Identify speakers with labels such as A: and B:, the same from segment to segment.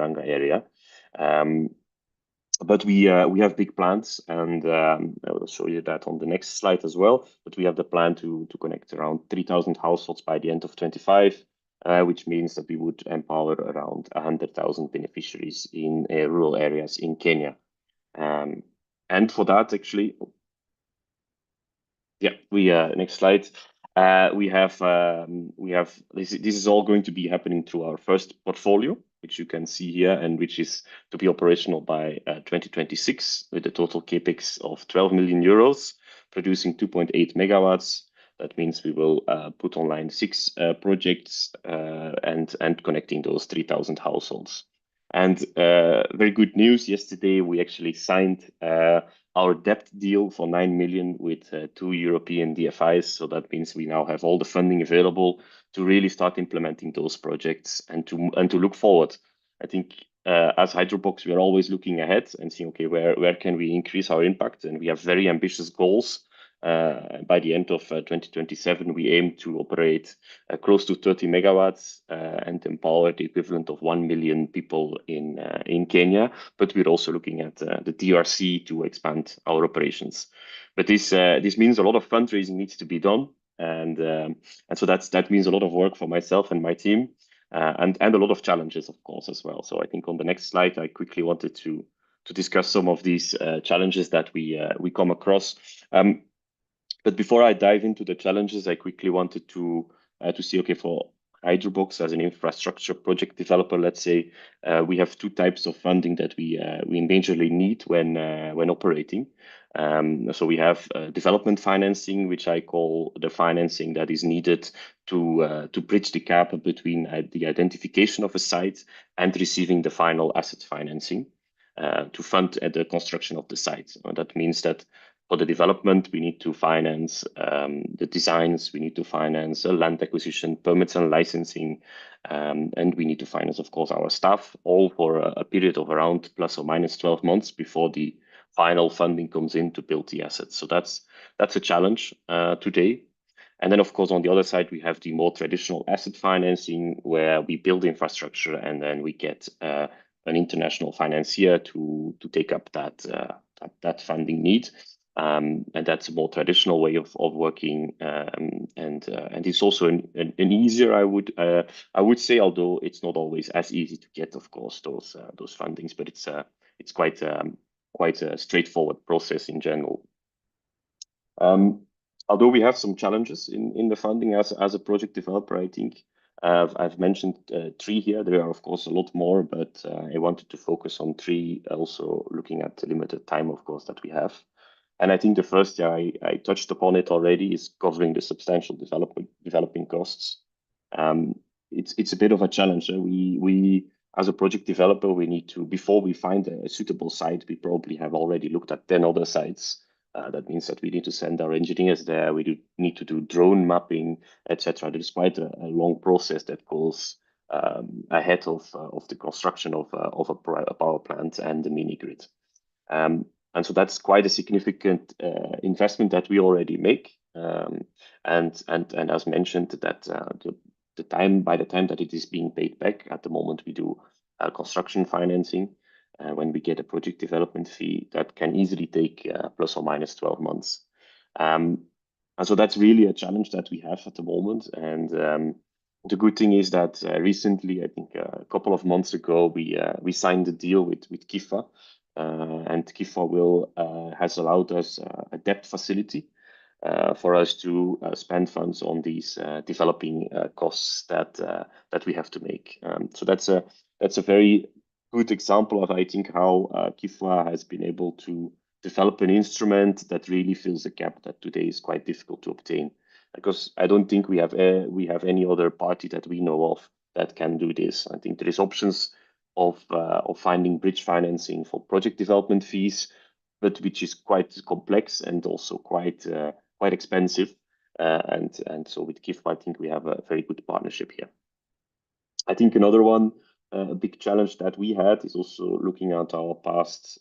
A: Tamaranga area. But we have big plans, and I will show you that on the next slide as well. But we have the plan to connect around 3,000 households by the end of 25, which means that we would empower around 100,000 beneficiaries in rural areas in Kenya. And for that, actually, yeah, next slide. We have this is all going to be happening through our first portfolio, which you can see here, and which is to be operational by 2026 with a total capex of 12 million euros, producing 2.8 megawatts. That means we will put online 6 projects and connecting those 3,000 households. And very good news, yesterday we actually signed our debt deal for 9 million with 2 European DFIs. So that means we now have all the funding available to really start implementing those projects and to look forward. I think as Hydrobox, we are always looking ahead and seeing, okay, where can we increase our impact? And we have very ambitious goals. By the end of 2027, we aim to operate close to 30 megawatts and empower the equivalent of 1 million people in Kenya. But we're also looking at the DRC to expand our operations. But this means a lot of fundraising needs to be done, and so that means a lot of work for myself and my team, and a lot of challenges, of course, as well. So I think on the next slide, I quickly wanted to discuss some of these challenges that we come across. But before I dive into the challenges, I quickly wanted to see, okay, for Hydrobox as an infrastructure project developer, let's say, we have 2 types of funding that we majorly need when operating. So we have development financing, which I call the financing that is needed to bridge the gap between the identification of a site and receiving the final asset financing to fund the construction of the site. That means that for the development, we need to finance the designs, we need to finance land acquisition, permits and licensing, and we need to finance, of course, our staff, all for a period of around plus or minus 12 months before the final funding comes in to build the assets. So that's a challenge today. And then, of course, on the other side, we have the more traditional asset financing, where we build infrastructure and then we get an international financier to take up that funding need. And that's a more traditional way of working, and it's also an easier, I would say, although it's not always as easy to get, of course, those fundings, but it's quite a straightforward process in general. Although we have some challenges in the funding as a project developer, I think I've mentioned 3 here. There are, of course, a lot more, but I wanted to focus on 3, also looking at the limited time, of course, that we have. And I think the first, I touched upon it already, is covering the substantial developing costs. It's a bit of a challenge. We as a project developer, we need to, before we find a suitable site, we probably have already looked at 10 other sites. That means that we need to send our engineers there. We need to do drone mapping, etc. There's quite a long process that goes ahead of the construction of a power plant and the mini grid. And so that's quite a significant investment that we already make. And as mentioned, that by the time that it is being paid back, at the moment we do construction financing. When we get a project development fee, that can easily take plus or minus 12 months. And so that's really a challenge that we have at the moment. And the good thing is that recently, I think a couple of months ago, we signed a deal with KIFA. And KIFA has allowed us a debt facility for us to spend funds on these developing costs that we have to make. So that's a very good example of, I think, how KIFA has been able to develop an instrument that really fills a gap that today is quite difficult to obtain. Because I don't think we have any other party that we know of that can do this. I think there is options of finding bridge financing for project development fees, but which is quite complex and also quite expensive. And so with KIFA, I think we have a very good partnership here. I think another one, a big challenge that we had is also looking at our past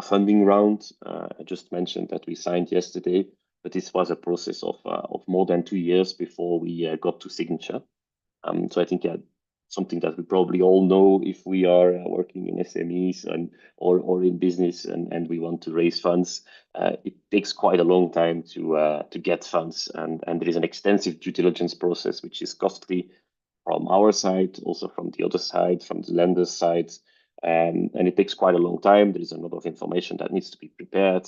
A: funding round. I just mentioned that we signed yesterday, but this was a process of more than 2 years before we got to signature. So I think something that we probably all know if we are working in SMEs or in business and we want to raise funds. It takes quite a long time to get funds, and there is an extensive due diligence process which is costly from our side, also from the other side, from the lender's side. And it takes quite a long time. There is a lot of information that needs to be prepared.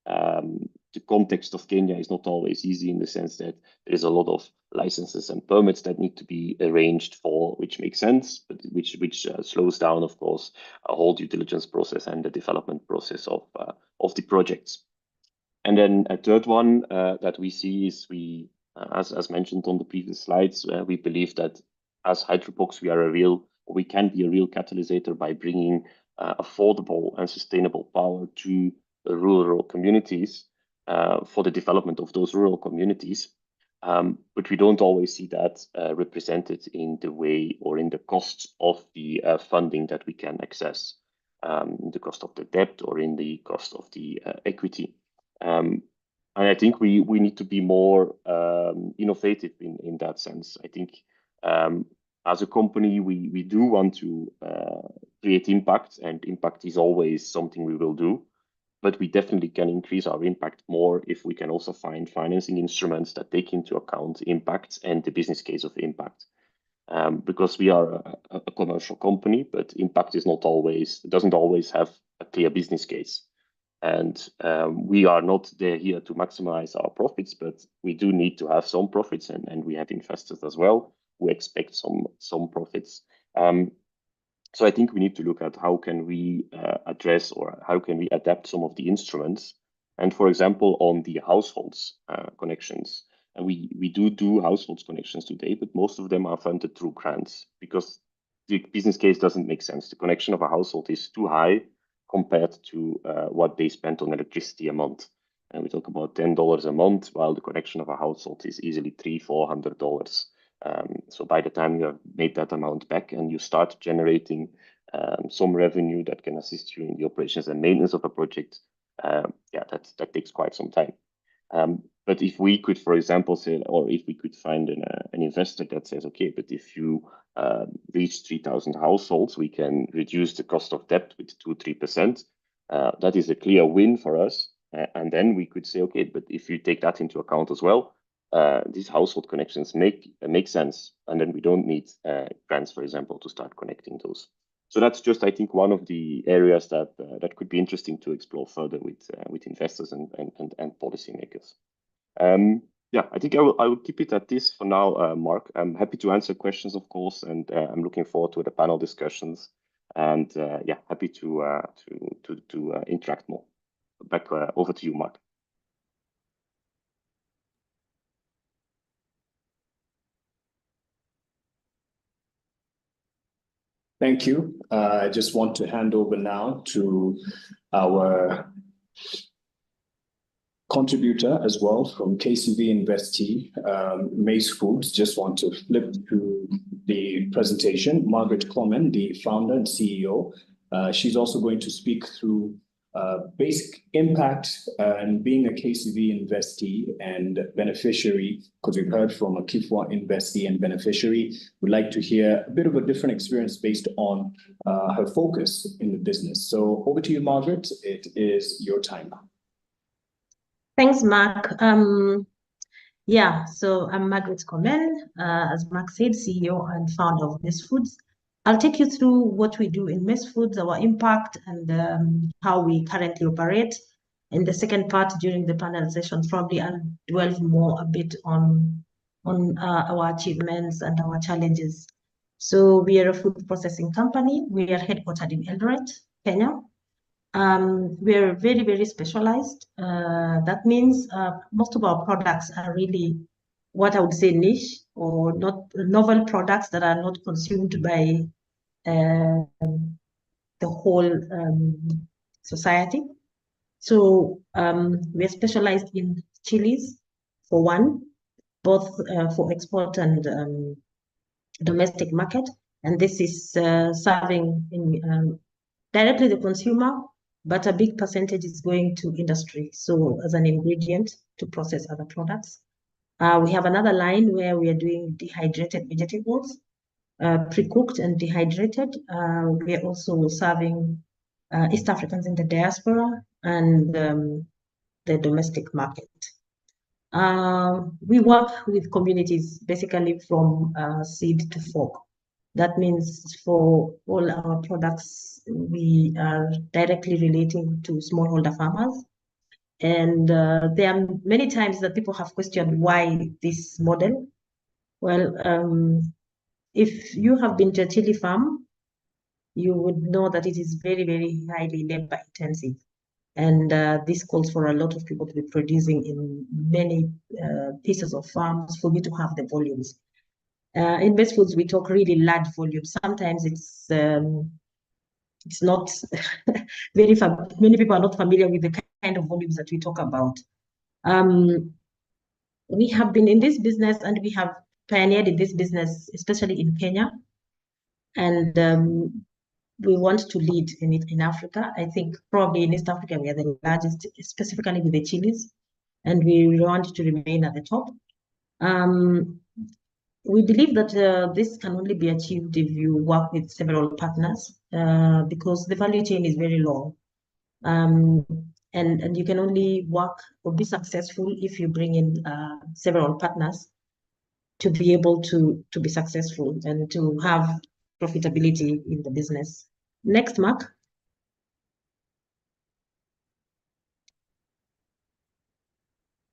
A: The context of Kenya is not always easy in the sense that there is a lot of licenses and permits that need to be arranged for, which makes sense, but which slows down, of course, a whole due diligence process and the development process of the projects. And then a third one that we see is as mentioned on the previous slides, we believe that as Hydropox, we can be a real catalysator by bringing affordable and sustainable power to the rural communities for the development of those rural communities. But we don't always see that represented in the way or in the costs of the funding that we can access, the cost of the debt or in the cost of the equity. And I think we need to be more innovative in that sense. I think as a company, we do want to create impact, and impact is always something we will do. But we definitely can increase our impact more if we can also find financing instruments that take into account impact and the business case of impact. Because we are a commercial company, but impact doesn't always have a clear business case. And we are not there here to maximize our profits, but we do need to have some profits, and we have investors as well who expect some profits. So I think we need to look at how can we address or how can we adapt some of the instruments. And for example, on the households connections, and we do households connections today, but most of them are funded through grants because the business case doesn't make sense. The connection of a household is too high compared to what they spent on electricity a month. And we talk about $10 a month, while the connection of a household is easily $300-400. So by the time you have made that amount back and you start generating some revenue that can assist you in the operations and maintenance of a project, that takes quite some time. But if we could, for example, say, or if we could find an investor that says, okay, but if you reach 3,000 households, we can reduce the cost of debt with 2-3%. That is a clear win for us. And then we could say, okay, but if you take that into account as well, these household connections make sense. And then we don't need grants, for example, to start connecting those. So that's just, I think, one of the areas that could be interesting to explore further with investors and policymakers. I think I will keep it at this for now, Mark. I'm happy to answer questions, of course, and I'm looking forward to the panel discussions. And happy to interact more. Back over to you, Mark.
B: Thank you. I just want to hand over now to our contributor as well from KCB Investee, Maize Foods. Just want to flip to the presentation. Margaret Clement, the founder and CEO. She's also going to speak through basic impact and being a KCB investee and beneficiary, because we've heard from a Kifwa investee and beneficiary. We'd like to hear a bit of a different experience based on her focus in the business. So over to you, Margaret. It is your time now.
C: Thanks, Mark. So I'm Margaret Komen, as Mark said, CEO and founder of Maize Foods. I'll take you through what we do in Maize Foods, our impact, and how we currently operate. In the second part, during the panel session, probably I'll delve more a bit on our achievements and our challenges. So we are a food processing company. We are headquartered in Eldoret, Kenya. We are very, very specialized. That means most of our products are really what I would say niche or not novel products that are not consumed by the whole society. So we are specialized in chilies, for one, both for export and domestic market. And this is serving in, directly the consumer, but a big percentage is going to industry. So as an ingredient to process other products. We have another line where we are doing dehydrated vegetables. pre-cooked and dehydrated. We are also serving East Africans in the diaspora and the domestic market. We work with communities basically from seed to fork. That means for all our products, we are directly relating to smallholder farmers. And there are many times that people have questioned why this model. Well, if you have been to a chili farm, you would know that it is very, very highly labor intensive. And this calls for a lot of people to be producing in many pieces of farms for you to have the volumes. In Best Foods, we talk really large volumes. Sometimes it's not very many people are not familiar with the kind of volumes that we talk about. We have been in this business and we have pioneered in this business, especially in Kenya. And we want to lead in it in Africa. I think probably in East Africa, we are the largest, specifically with the chilies, and we want to remain at the top. We believe that this can only be achieved if you work with several partners because the value chain is very long. And you can only work or be successful if you bring in several partners to be able to be successful and to have profitability in the business. Next, Mark.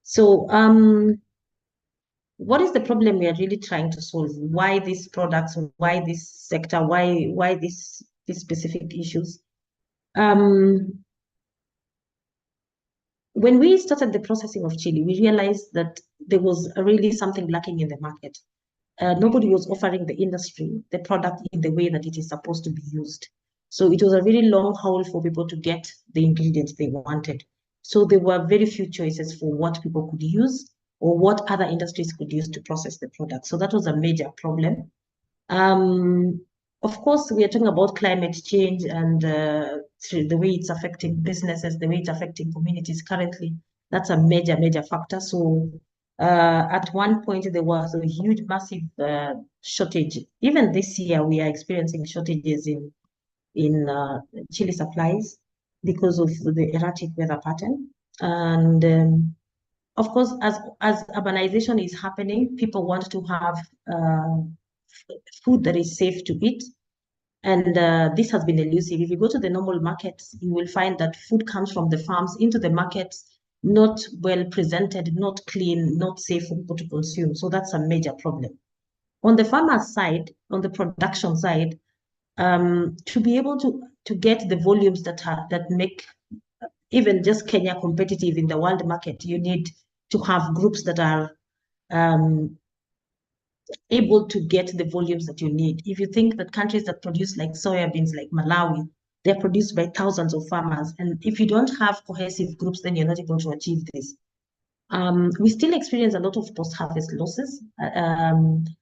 C: So what is the problem we are really trying to solve? Why these products? Why this sector? Why these specific issues? When we started the processing of chili, we realized that there was really something lacking in the market. Nobody was offering the industry the product in the way that it is supposed to be used. So it was a very long haul for people to get the ingredients they wanted. So there were very few choices for what people could use or what other industries could use to process the product. So that was a major problem. Of course, we are talking about climate change and the way it's affecting businesses, the way it's affecting communities currently. That's a major, major factor. So at one point, there was a huge, massive shortage. Even this year, we are experiencing shortages in chili supplies because of the erratic weather pattern. And of course, as urbanization is happening, people want to have food that is safe to eat. And this has been elusive. If you go to the normal markets, you will find that food comes from the farms into the markets, not well presented, not clean, not safe for people to consume. So that's a major problem. On the farmer's side, on the production side, to be able to get the volumes that make even just Kenya competitive in the world market, you need to have groups that are able to get the volumes that you need. If you think that countries that produce like soybeans, like Malawi, they're produced by thousands of farmers. And if you don't have cohesive groups, then you're not able to achieve this. We still experience a lot of post-harvest losses.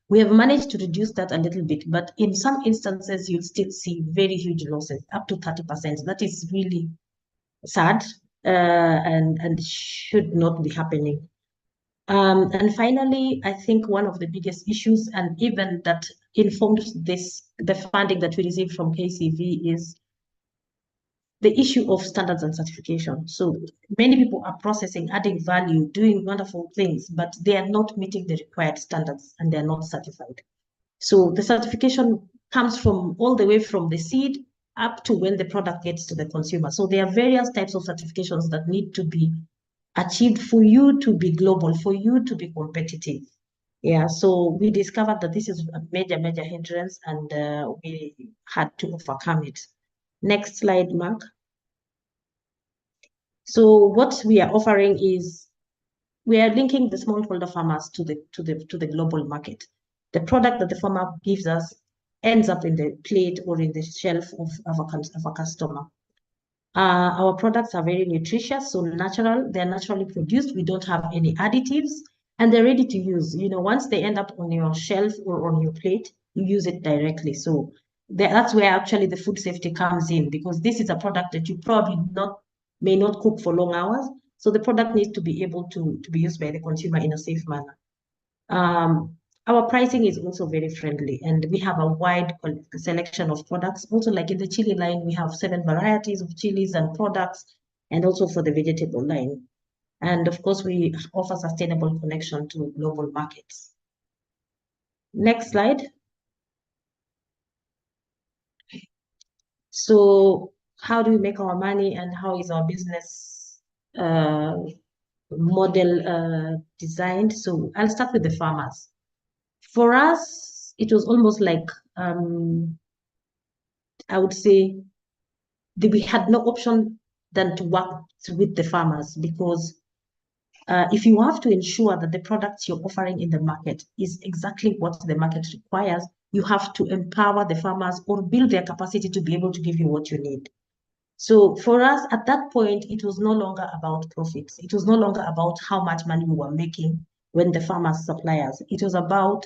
C: We have managed to reduce that a little bit, but in some instances, you'll still see very huge losses, up to 30%. That is really sad and should not be happening. And finally, I think one of the biggest issues, and even that informed the funding that we received from KCV, is the issue of standards and certification. So many people are processing, adding value, doing wonderful things, but they are not meeting the required standards and they're not certified. So the certification comes from all the way from the seed up to when the product gets to the consumer. So there are various types of certifications that need to be achieved for you to be global, for you to be competitive. Yeah, so we discovered that this is a major, major hindrance, and we had to overcome it. Next slide, Mark. So what we are offering is we are linking the smallholder farmers to the global market. The product that the farmer gives us ends up in the plate or in the shelf of a customer. Our products are very nutritious, so natural. They're naturally produced. We don't have any additives, and they're ready to use. You know, once they end up on your shelf or on your plate, you use it directly. So that's where actually the food safety comes in, because this is a product that you probably may not cook for long hours. So the product needs to be able to be used by the consumer in a safe manner. Our pricing is also very friendly, and we have a wide selection of products. Also, like in the chili line, we have 7 varieties of chilies and products, and also for the vegetable line. And of course, we offer sustainable connection to global markets. Next slide. So how do we make our money, and how is our business model designed? So I'll start with the farmers. For us, it was almost like, I would say, that we had no option than to work with the farmers, because if you have to ensure that the products you're offering in the market is exactly what the market requires, you have to empower the farmers or build their capacity to be able to give you what you need. So for us, at that point, it was no longer about profits. It was no longer about how much money we were making when the farmers supply us. It was about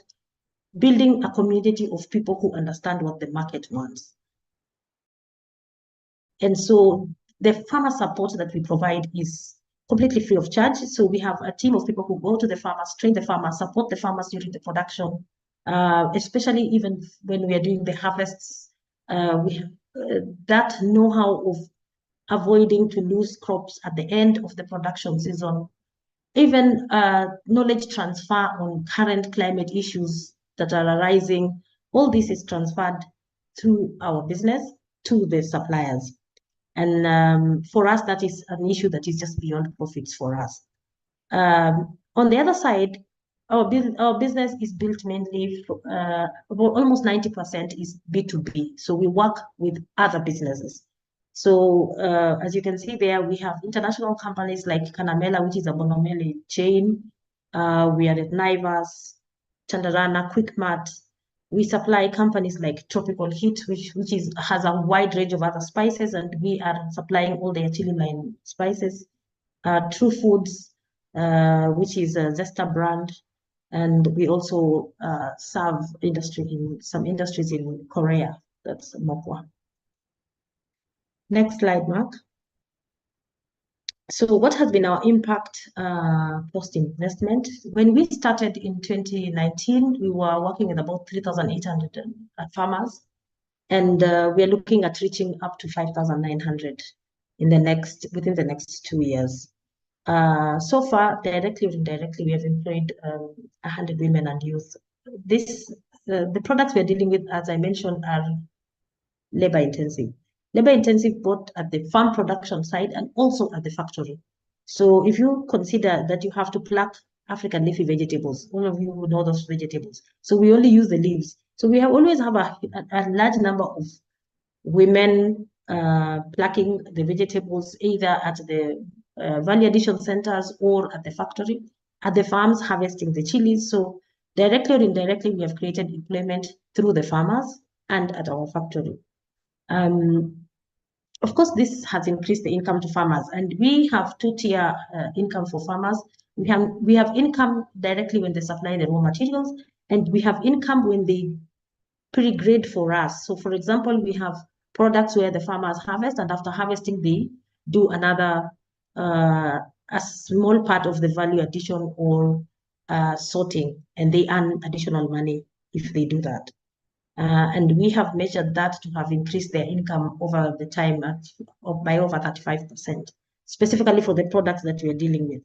C: building a community of people who understand what the market wants. And so the farmer support that we provide is completely free of charge. So we have a team of people who go to the farmers, train the farmers, support the farmers during the production, especially even when we are doing the harvests. We have that know-how of avoiding to lose crops at the end of the production season. Even knowledge transfer on current climate issues that are arising. All this is transferred through our business to the suppliers. And for us, that is an issue that is just beyond profits for us. On the other side, our business is built mainly, almost 90% is B2B. So we work with other businesses. So as you can see there, we have international companies like Kanamela, which is a Bonomeli chain. We are at Naivas, Chandarana, Quickmart. We supply companies like Tropical Heat, which has a wide range of other spices, and we are supplying all their chili line spices. True Foods, which is a Zesta brand, and we also serve some industries in Korea. That's Mokwa. Next slide, Mark. So what has been our impact post-investment? When we started in 2019, we were working with about 3,800 farmers, and we are looking at reaching up to 5,900 within the next 2 years. So far, directly or indirectly, we have employed 100 women and youth. The products we are dealing with, as I mentioned, are labor intensive. Labor intensive both at the farm production side and also at the factory. So if you consider that you have to pluck African leafy vegetables, all of you know those vegetables. So we only use the leaves. So we always have a large number of women plucking the vegetables, either at the value addition centers or at the factory, at the farms harvesting the chilies. So directly or indirectly, we have created employment through the farmers and at our factory. Of course, this has increased the income to farmers, and we have two-tier income for farmers. We have income directly when they supply the raw materials, and we have income when they pre-grade for us. So for example, we have products where the farmers harvest, and after harvesting, they do another, a small part of the value addition or sorting, and they earn additional money if they do that. And we have measured that to have increased their income over the time by over 35%, specifically for the products that we are dealing with.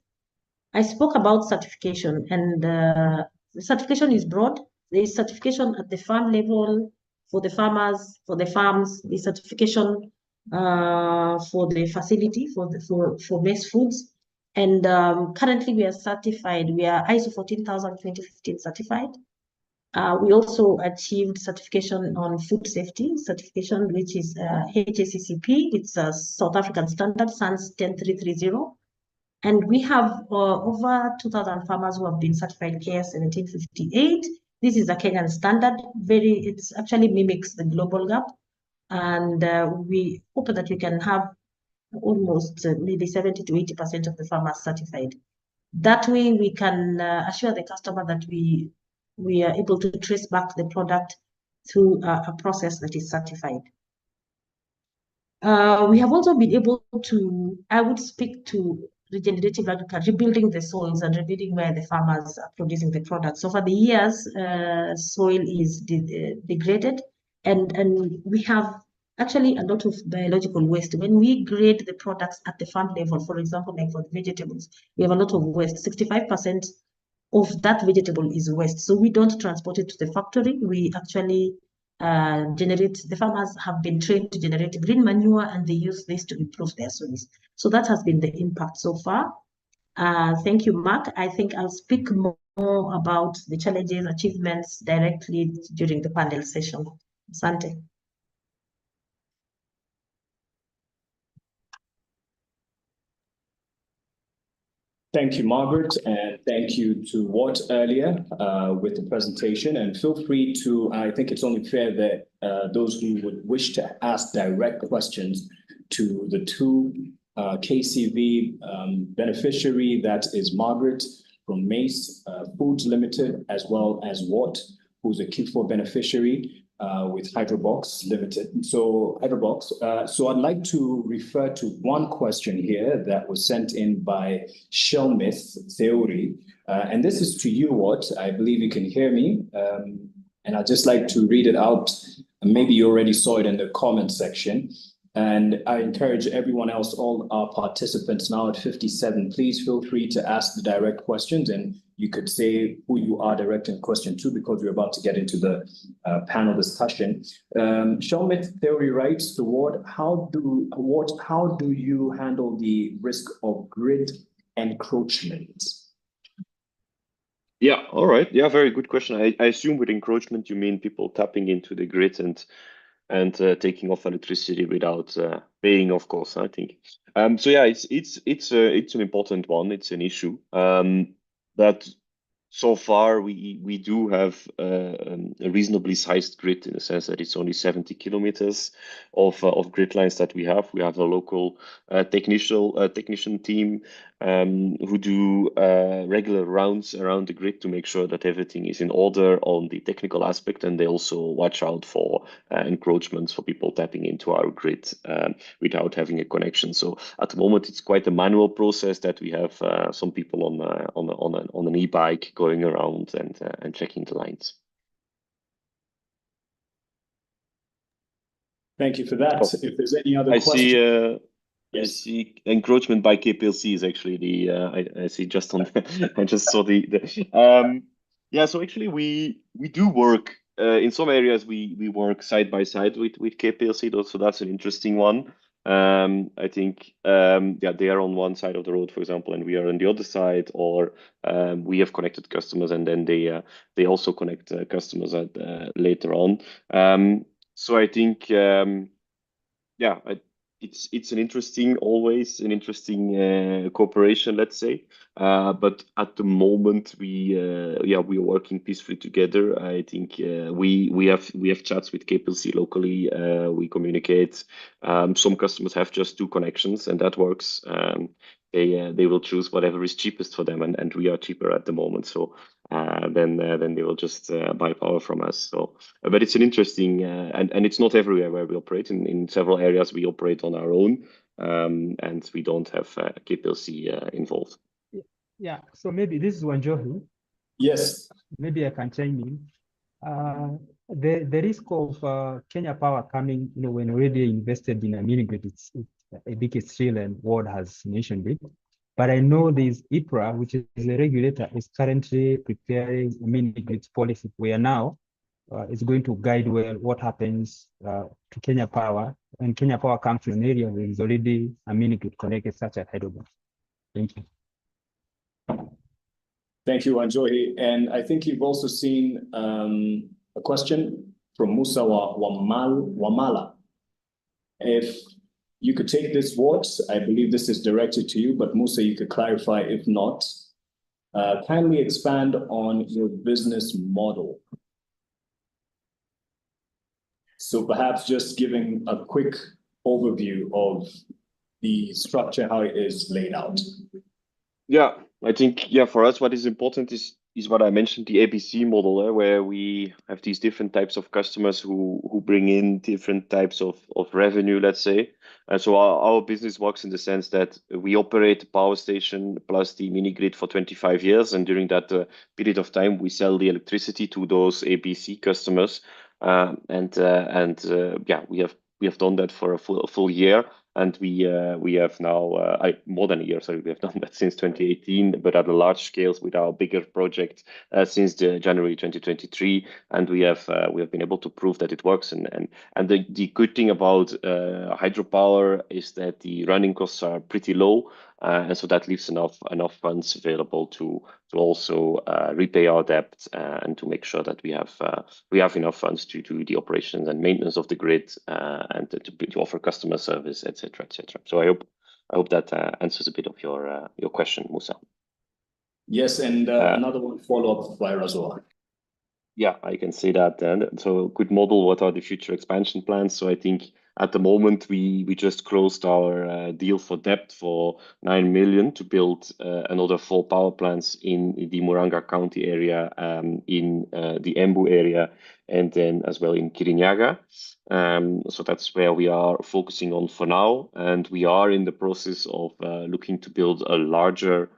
C: I spoke about certification, and the certification is broad. There is certification at the farm level for the farmers, for the farms, the certification for the facility, for maize foods. And currently we are certified, we are ISO 14000:2015 certified. We also achieved certification on food safety certification, which is HACCP. It's a South African standard, SANS 10330. And we have over 2,000 farmers who have been certified KS 1758. This is a Kenyan standard. It actually mimics the global gap. And we hope that we can have almost maybe 70 to 80% of the farmers certified. That way we can assure the customer that we are able to trace back the product through a process that is certified. We have also been able to, I would speak to regenerative agriculture, rebuilding the soils and rebuilding where the farmers are producing the products. So for the years, soil is degraded, and we have actually a lot of biological waste. When we grade the products at the farm level, for example, like for the vegetables, we have a lot of waste. 65% of that vegetable is waste. So we don't transport it to the factory. We actually the farmers have been trained to generate green manure, and they use this to improve their soils. So that has been the impact so far. Thank you, Mark. I think I'll speak more about the challenges, achievements directly during the panel session. Asante.
B: Thank you, Margaret, and thank you to Watt earlier with the presentation. And feel free to, I think it's only fair that those who would wish to ask direct questions to the two KCV beneficiary, that is Margaret from Maize Foods Limited, as well as Watt, who's a Q4 beneficiary with Hydrobox Limited. So Hydrobox, so I'd like to refer to one question here that was sent in by Shelmith Theory. And this is to you, Watt. I believe you can hear me. And I'd just like to read it out. Maybe you already saw it in the comment section. And I encourage everyone else, all our participants now at 57, please feel free to ask the direct questions, and you could say who you are directing the question to, because we're about to get into the panel discussion. Shelmith Theory writes, to Ward, how do you handle the risk of grid encroachment?
A: Yeah, all right. Yeah, very good question. I assume with encroachment, you mean people tapping into the grid and taking off electricity without paying, of course, I think. So yeah, it's an important one. It's an issue that so far we do have a reasonably sized grid, in the sense that it's only 70 kilometers of grid lines that we have. We have a local technician team who do regular rounds around the grid to make sure that everything is in order on the technical aspect, and they also watch out for encroachments, for people tapping into our grid without having a connection. So at the moment, it's quite a manual process that we have some people on an e-bike going around and checking the lines.
B: Thank you for that. If there's any other questions.
A: I see encroachment by KPLC is actually the I see just on I just saw the yeah, so actually we do work in some areas, we work side by side with KPLC though, so that's an interesting one. I think yeah, they are on one side of the road, for example, and we are on the other side, or we have connected customers and then they also connect customers later on. So I think yeah, it's always an interesting cooperation, let's say. But at the moment, we are working peacefully together. I think we have chats with KPLC locally. We communicate. Some customers have just 2 connections, and that works. They will choose whatever is cheapest for them, and we are cheaper at the moment. So then they will just buy power from us. So, but it's an interesting and it's not everywhere where we operate. In several areas we operate on our own, and we don't have KPLC involved.
D: Yeah. So maybe this is Wanjohi.
B: Yes.
D: Maybe I can chime in. The risk of Kenya Power coming, when already invested in a mini grid, I think it's still, and Ward has mentioned it. But I know there's IPRA, which is the regulator, is currently preparing a mini grid policy where now it's going to guide well what happens to Kenya Power, and Kenya Power comes to an area where there's already a mini grid connected, such as Hydrobox. Thank you.
B: Thank you, Wanjohi. And I think you've also seen a question from Musa Wamala. If you could take this, Ward, I believe this is directed to you, but Musa, you could clarify if not. Kindly expand on your business model. So perhaps just giving a quick overview of the structure, how it is laid out.
A: Yeah, I think, yeah, for us, what is important is is what I mentioned, the ABC model, where we have these different types of customers who bring in different types of revenue, let's say. And so our business works in the sense that we operate the power station plus the mini grid for 25 years. And during that period of time, we sell the electricity to those ABC customers. Yeah, we have done that for a full year. And we have now more than a year. Sorry, we have done that since 2018, but at a large scale with our bigger project since January 2023. And we have been able to prove that it works. And the good thing about hydropower is that the running costs are pretty low, and so that leaves enough funds available to also repay our debt and to make sure that we have enough funds to do the operations and maintenance of the grid and to offer customer service, etc., etc. So I hope that answers a bit of your question, Musa.
B: Yes, and another one follow-up by Razoa.
A: Yeah, I can say that. So good model. What are the future expansion plans? So I think at the moment we just closed our deal for debt for 9 million to build another 4 power plants in the Muranga County area, in the Embu area, and then as well in Kirinyaga. So that's where we are focusing on for now, and we are in the process of looking to build a larger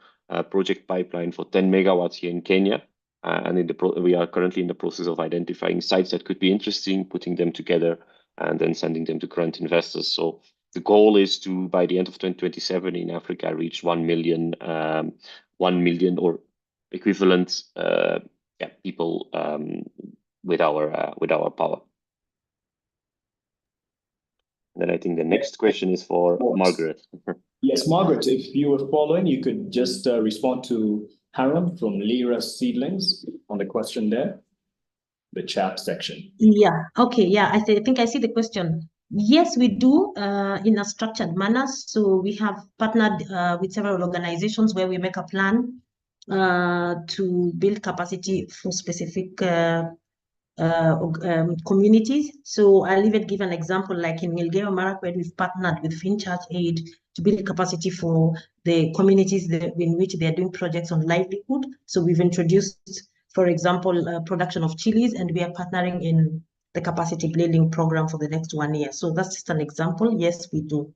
A: project pipeline for 10 megawatts here in Kenya. And we are currently in the process of identifying sites that could be interesting, putting them together, and then sending them to current investors. So the goal is to, by the end of 2027 in Africa, reach 1 million or equivalent people with our power. And then I think the next question is for Margaret.
B: Yes, Margaret, if you were following, you could just respond to Haram from Lira Seedlings on the question there, the chat section.
C: Yeah, okay, yeah, I think I see the question. Yes, we do in a structured manner. So we have partnered with several organizations where we make a plan to build capacity for specific communities. So I'll even give an example, like in Elgeyo Marakwet, we've partnered with Finchurch Aid to build capacity for the communities in which they're doing projects on livelihood. So we've introduced, for example, production of chilies, and we are partnering in the capacity building program for the next 1 year. So that's just an example. Yes, we do.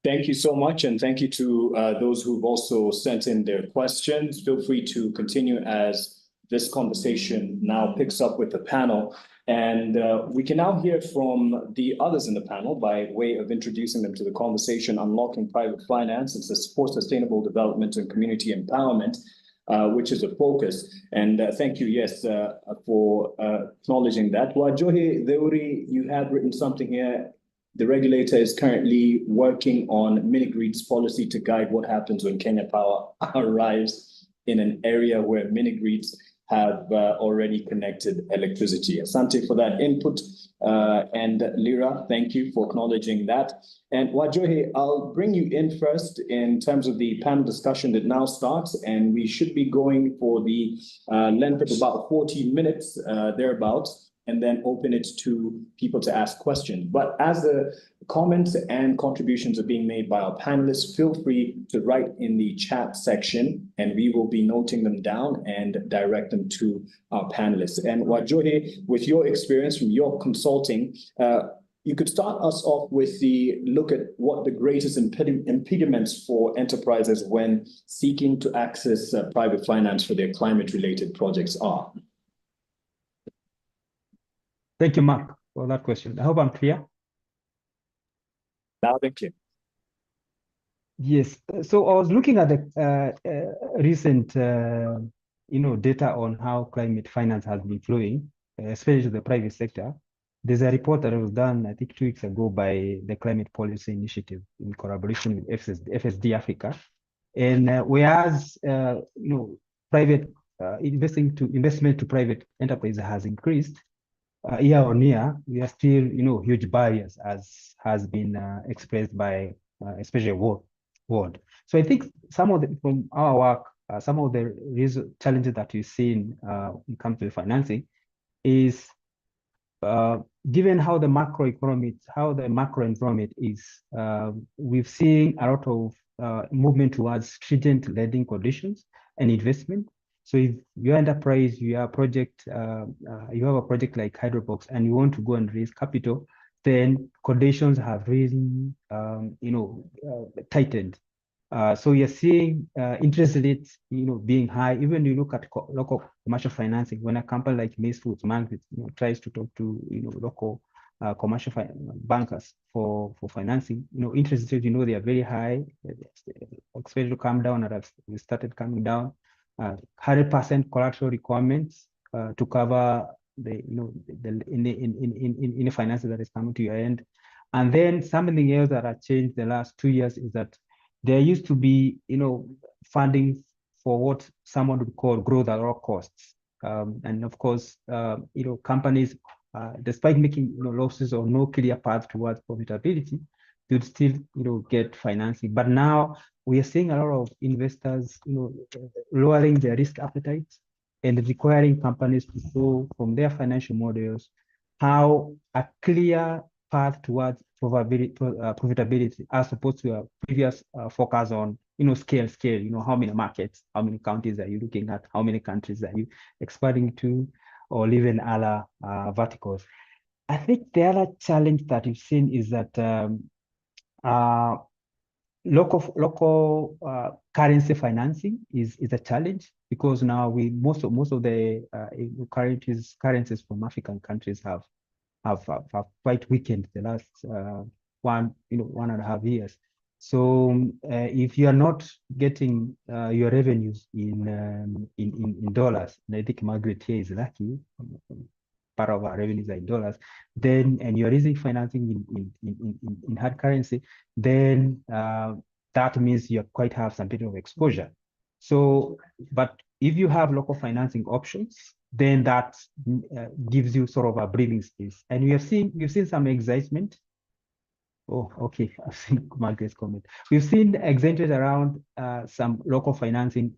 B: Thank you so much, and thank you to those who've also sent in their questions. Feel free to continue as this conversation now picks up with the panel. And we can now hear from the others in the panel by way of introducing them to the conversation, Unlocking Private Finance and Support Sustainable Development and Community Empowerment, which is a focus. And thank you, yes, for acknowledging that. Wajohe Theuri, you have written something here. The regulator is currently working on mini-grids policy to guide what happens when Kenya Power arrives in an area where mini-grids have already connected electricity. Asante for that input. And Lira, thank you for acknowledging that. And Wajohe, I'll bring you in first in terms of the panel discussion that now starts, and we should be going for the length of about 40 minutes, thereabouts, and then open it to people to ask questions. But as the comments and contributions are being made by our panelists, feel free to write in the chat section, and we will be noting them down and direct them to our panelists. And Wajohe, with your experience from your consulting, you could start us off with the look at what the greatest impediments for enterprises when seeking to access private finance for their climate-related projects are.
D: Thank you, Mark, for that question. I hope I'm clear.
B: Loud and clear.
D: Yes. So I was looking at the recent, data on how climate finance has been flowing, especially to the private sector. There's a report that was done, I think, 2 weeks ago by the Climate Policy Initiative in collaboration with FSD Africa. And whereas, private investment to private enterprise has increased, year on year, we are still, huge barriers, as has been expressed by especially World. So I think from our work, some of the challenges that we've seen when it comes to financing is given how the macro environment is, we've seen a lot of movement towards stringent lending conditions and investment. So if your enterprise, you have a project like Hydrobox, and you want to go and raise capital, then conditions have really, tightened. So you're seeing interest rates, being high. Even you look at local commercial financing, when a company like Maize Foods, Margaret, tries to talk to, local commercial bankers for financing, interest rates, they are very high, expected to come down, or have started coming down. 100% collateral requirements to cover the finances that is coming to your end. And then something else that has changed the last 2 years is that there used to be, funding for what someone would call growth at all costs. And of course, companies, despite making losses or no clear path towards profitability, you'd still, get financing. But now we are seeing a lot of investors, lowering their risk appetite and requiring companies to show from their financial models how a clear path towards profitability, as opposed to a previous focus on, scale, how many markets, how many counties are you looking at, how many countries are you expanding to, or even other verticals. I think the other challenge that we've seen is that local currency financing is a challenge, because now most of the currencies from African countries have quite weakened the last 1.5 years. So if you are not getting your revenues in dollars, and I think Margaret here is lucky, part of our revenues are in dollars, then, and you're raising financing in hard currency, then that means you quite have some bit of exposure. So, but if you have local financing options, then that gives you sort of a breathing space. And we've seen some excitement. Oh, okay, I've seen Margaret's comment. We've seen excitement around some local financing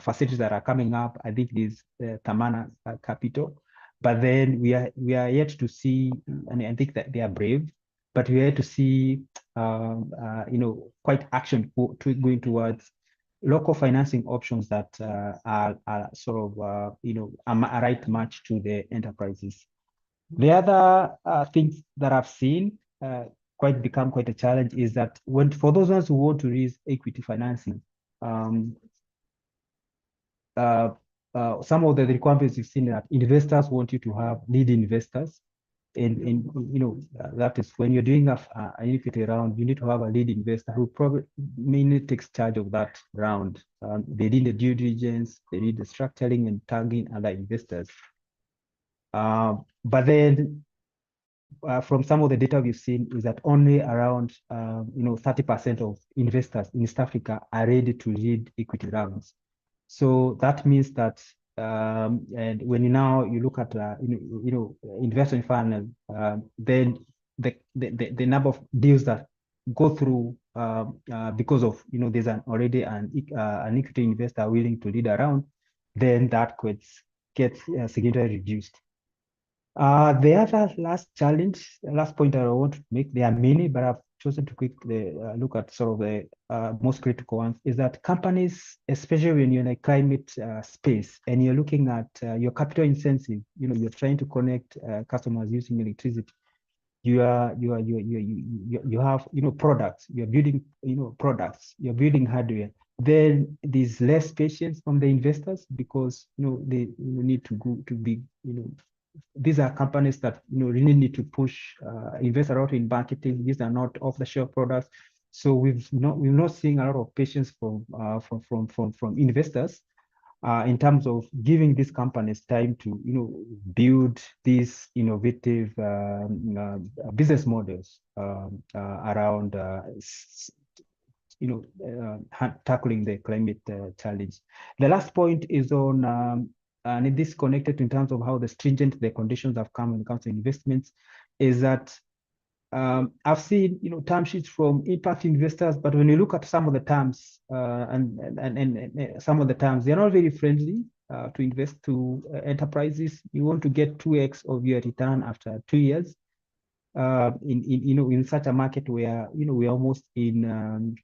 D: facilities that are coming up. I think this Tamana Capital. But then we are yet to see, and I think that they are brave, but we are yet to see, quite action going towards local financing options that are sort of, a right match to the enterprises. The other things that I've seen become quite a challenge is that for those ones who want to raise equity financing, some of the requirements you've seen that investors want you to have lead investors. And that is when you're doing an equity round, you need to have a lead investor who probably mainly takes charge of that round. They need the due diligence, they need the structuring and tagging other investors. But then from some of the data we've seen is that only around 30% of investors in East Africa are ready to lead equity rounds. So that means that, and when you look at investment funnel, then the number of deals that go through because of there's already an equity investor willing to lead around, then that gets significantly reduced. The other last point that I want to make, there are many, but I've chosen to quickly look at sort of the most critical ones, is that companies, especially when you're in a climate space and you're looking at your capital intensive, you're trying to connect customers using electricity. You have products, you're building products, you're building hardware. Then there's less patience from the investors, because they need to go to big, these are companies that really need to push investors out in marketing. These are not off-the-shelf products. So we've not seen a lot of patience from investors in terms of giving these companies time to build these innovative business models around tackling the climate challenge. The last point is on and this connected in terms of how stringent the conditions have come when it comes to investments, is that I've seen term sheets from impact investors, but when you look at some of the terms and some of the terms, they're not very friendly to invest to enterprises. You want to get 2x of your return after 2 years in such a market where we're almost in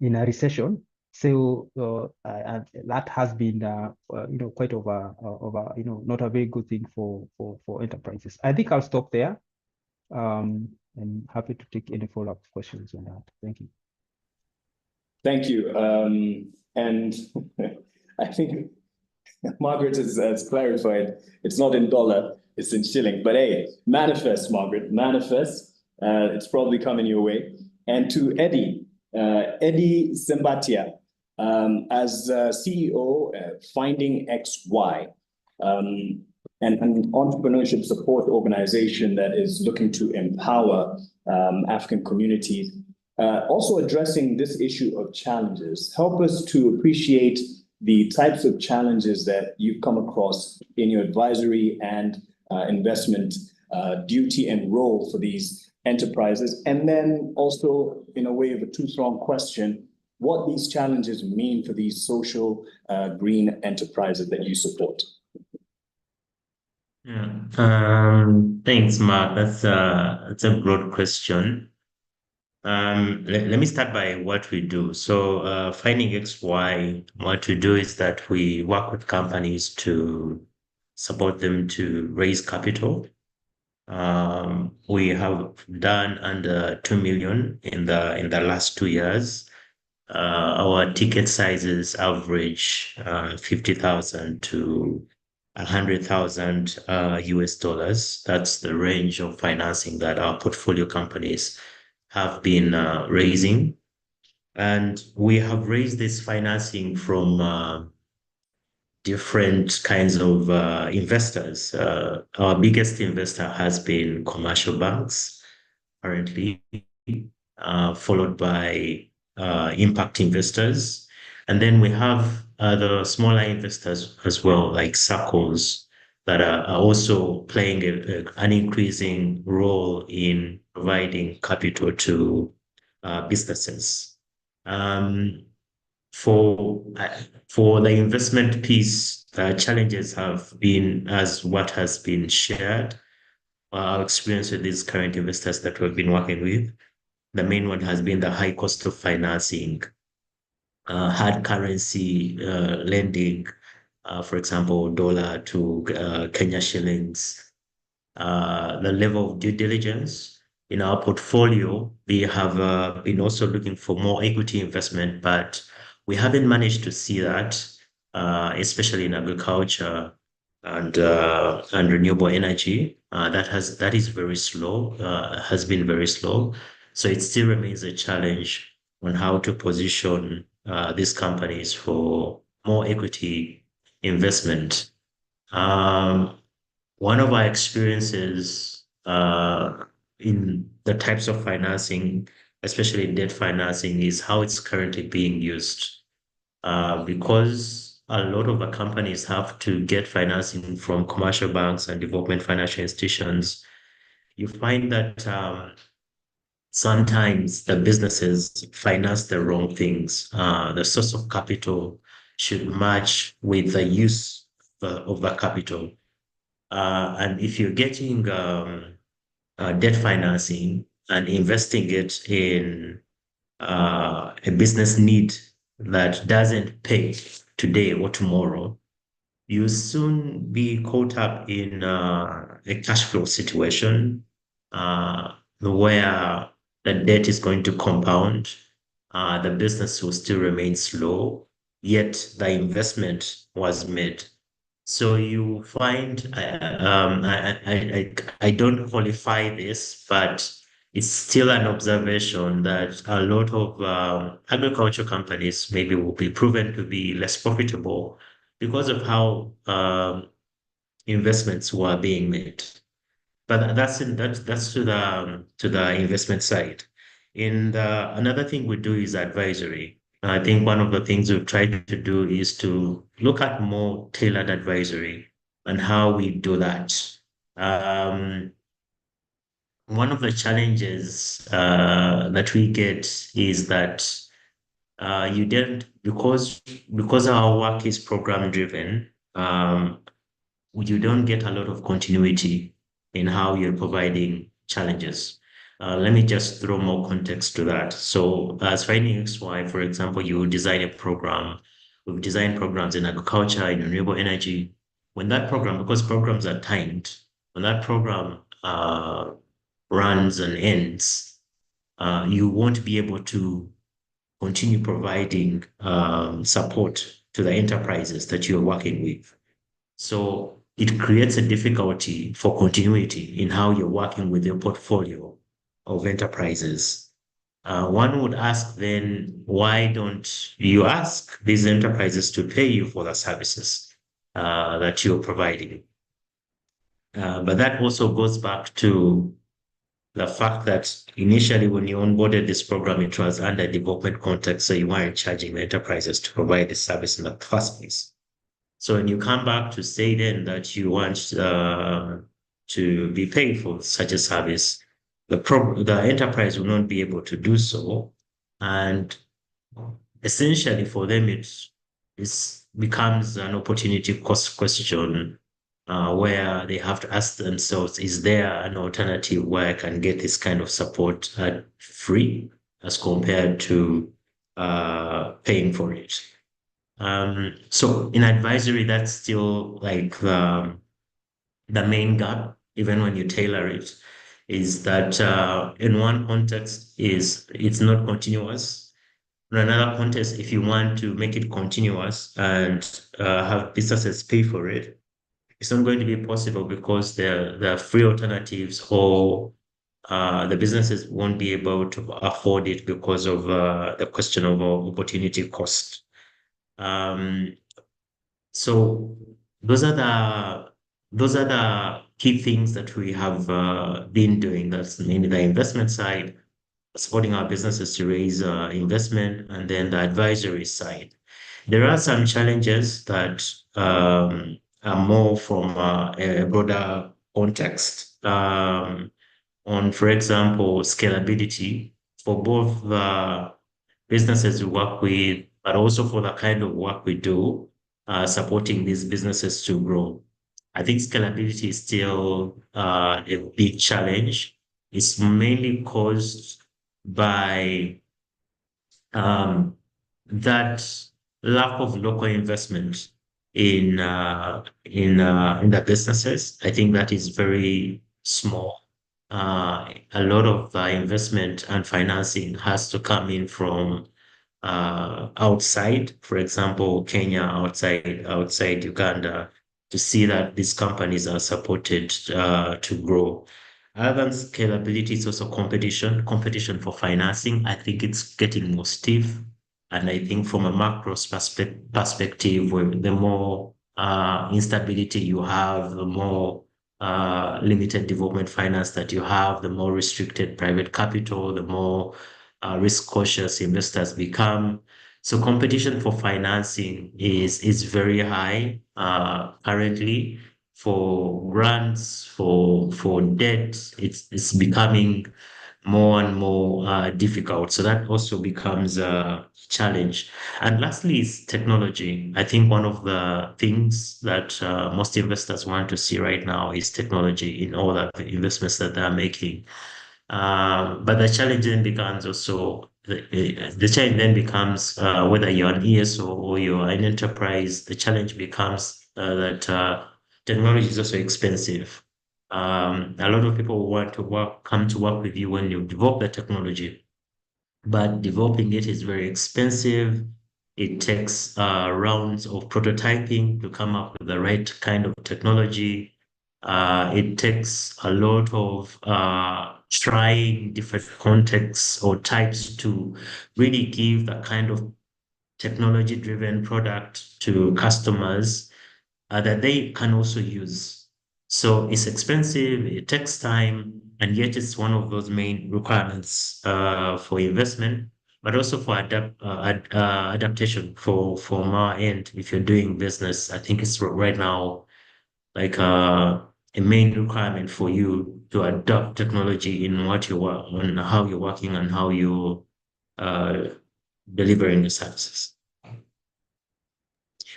D: in a recession. So that has been quite of a not a very good thing for enterprises. I think I'll stop there. I'm happy to take any follow-up questions on that. Thank you.
B: Thank you. And I think Margaret has clarified it's not in dollar, it's in shilling. But hey, manifest, Margaret, manifest. It's probably coming your way. And to Eddie Sembatia, as CEO, Finding XY, an entrepreneurship support organization that is looking to empower African communities. Also addressing this issue of challenges, help us to appreciate the types of challenges that you've come across in your advisory and investment duty and role for these enterprises. And then also, in a way of a two-pronged question, what these challenges mean for these social green enterprises that you support.
E: Yeah. Thanks, Mark. That's a broad question. Let me start by what we do. So Finding XY, what we do is that we work with companies to support them to raise capital. We have done under 2 million in the last 2 years. Our ticket sizes average 50,000 to 100,000 US dollars. That's the range of financing that our portfolio companies have been raising. And we have raised this financing from different kinds of investors. Our biggest investor has been commercial banks currently, followed by impact investors. And then we have the smaller investors as well, like circles, that are also playing an increasing role in providing capital to businesses. For the investment piece, challenges have been, as what has been shared, our experience with these current investors that we've been working with. The main one has been the high cost of financing, hard currency lending, for example, dollar to Kenya shillings, the level of due diligence. In our portfolio, we have been also looking for more equity investment, but we haven't managed to see that, especially in agriculture and renewable energy. That is very slow, has been very slow. So it still remains a challenge on how to position these companies for more equity investment. One of our experiences in the types of financing, especially debt financing, is how it's currently being used. Because a lot of the companies have to get financing from commercial banks and development financial institutions, you find that sometimes the businesses finance the wrong things. The source of capital should match with the use of the capital. And if you're getting debt financing and investing it in a business need that doesn't pay today or tomorrow, you soon be caught up in a cash flow situation where the debt is going to compound, the business will still remain slow, yet the investment was made. So you find, I don't qualify this, but it's still an observation that a lot of agriculture companies maybe will be proven to be less profitable because of how investments were being made. But that's to the investment side. Another thing we do is advisory. I think one of the things we've tried to do is to look at more tailored advisory and how we do that. One of the challenges that we get is that you don't, because our work is program driven, you don't get a lot of continuity in how you're providing challenges. Let me just throw more context to that. So as Finding XY, for example, you design a program. We've designed programs in agriculture, in renewable energy. When that program, because programs are timed, when that program runs and ends, you won't be able to continue providing support to the enterprises that you're working with. So it creates a difficulty for continuity in how you're working with your portfolio of enterprises. One would ask then, why don't you ask these enterprises to pay you for the services that you're providing? But that also goes back to the fact that initially when you onboarded this program, it was under development context, so you weren't charging the enterprises to provide the service in the first place. So when you come back to say then that you want to be paid for such a service, the enterprise will not be able to do so. And essentially for them, it becomes an opportunity cost question where they have to ask themselves, is there an alternative where I can get this kind of support free as compared to paying for it? So in advisory, that's still like the main gap, even when you tailor it, is that in one context it's not continuous. In another context, if you want to make it continuous and have businesses pay for it, it's not going to be possible because there are free alternatives, or the businesses won't be able to afford it because of the question of opportunity cost. So those are the key things that we have been doing. That's mainly the investment side, supporting our businesses to raise investment, and then the advisory side. There are some challenges that are more from a broader context. On, for example, scalability for both the businesses we work with, but also for the kind of work we do, supporting these businesses to grow. I think scalability is still a big challenge. It's mainly caused by that lack of local investment in the businesses. I think that is very small. A lot of investment and financing has to come in from outside, for example, Kenya, outside Uganda, to see that these companies are supported to grow. Other than scalability, it's also competition for financing. I think it's getting more stiff. And I think from a macro perspective, where the more instability you have, the more limited development finance that you have, the more restricted private capital, the more risk cautious investors become. So competition for financing is very high currently. For grants, for debt, it's becoming more and more difficult. So that also becomes a challenge. And lastly is technology. I think one of the things that most investors want to see right now is technology in all the investments that they're making. But the challenge then becomes also the challenge then becomes whether you're an ESO or you're an enterprise. The challenge becomes that technology is also expensive. A lot of people want to come to work with you when you develop the technology, but developing it is very expensive. It takes rounds of prototyping to come up with the right kind of technology. It takes a lot of trying different contexts or types to really give the kind of technology-driven product to customers that they can also use. So it's expensive, it takes time, and yet it's one of those main requirements for investment, but also for adaptation from our end. If you're doing business, I think it's right now like a main requirement for you to adopt technology in what you work on, how you're working and how you delivering the services.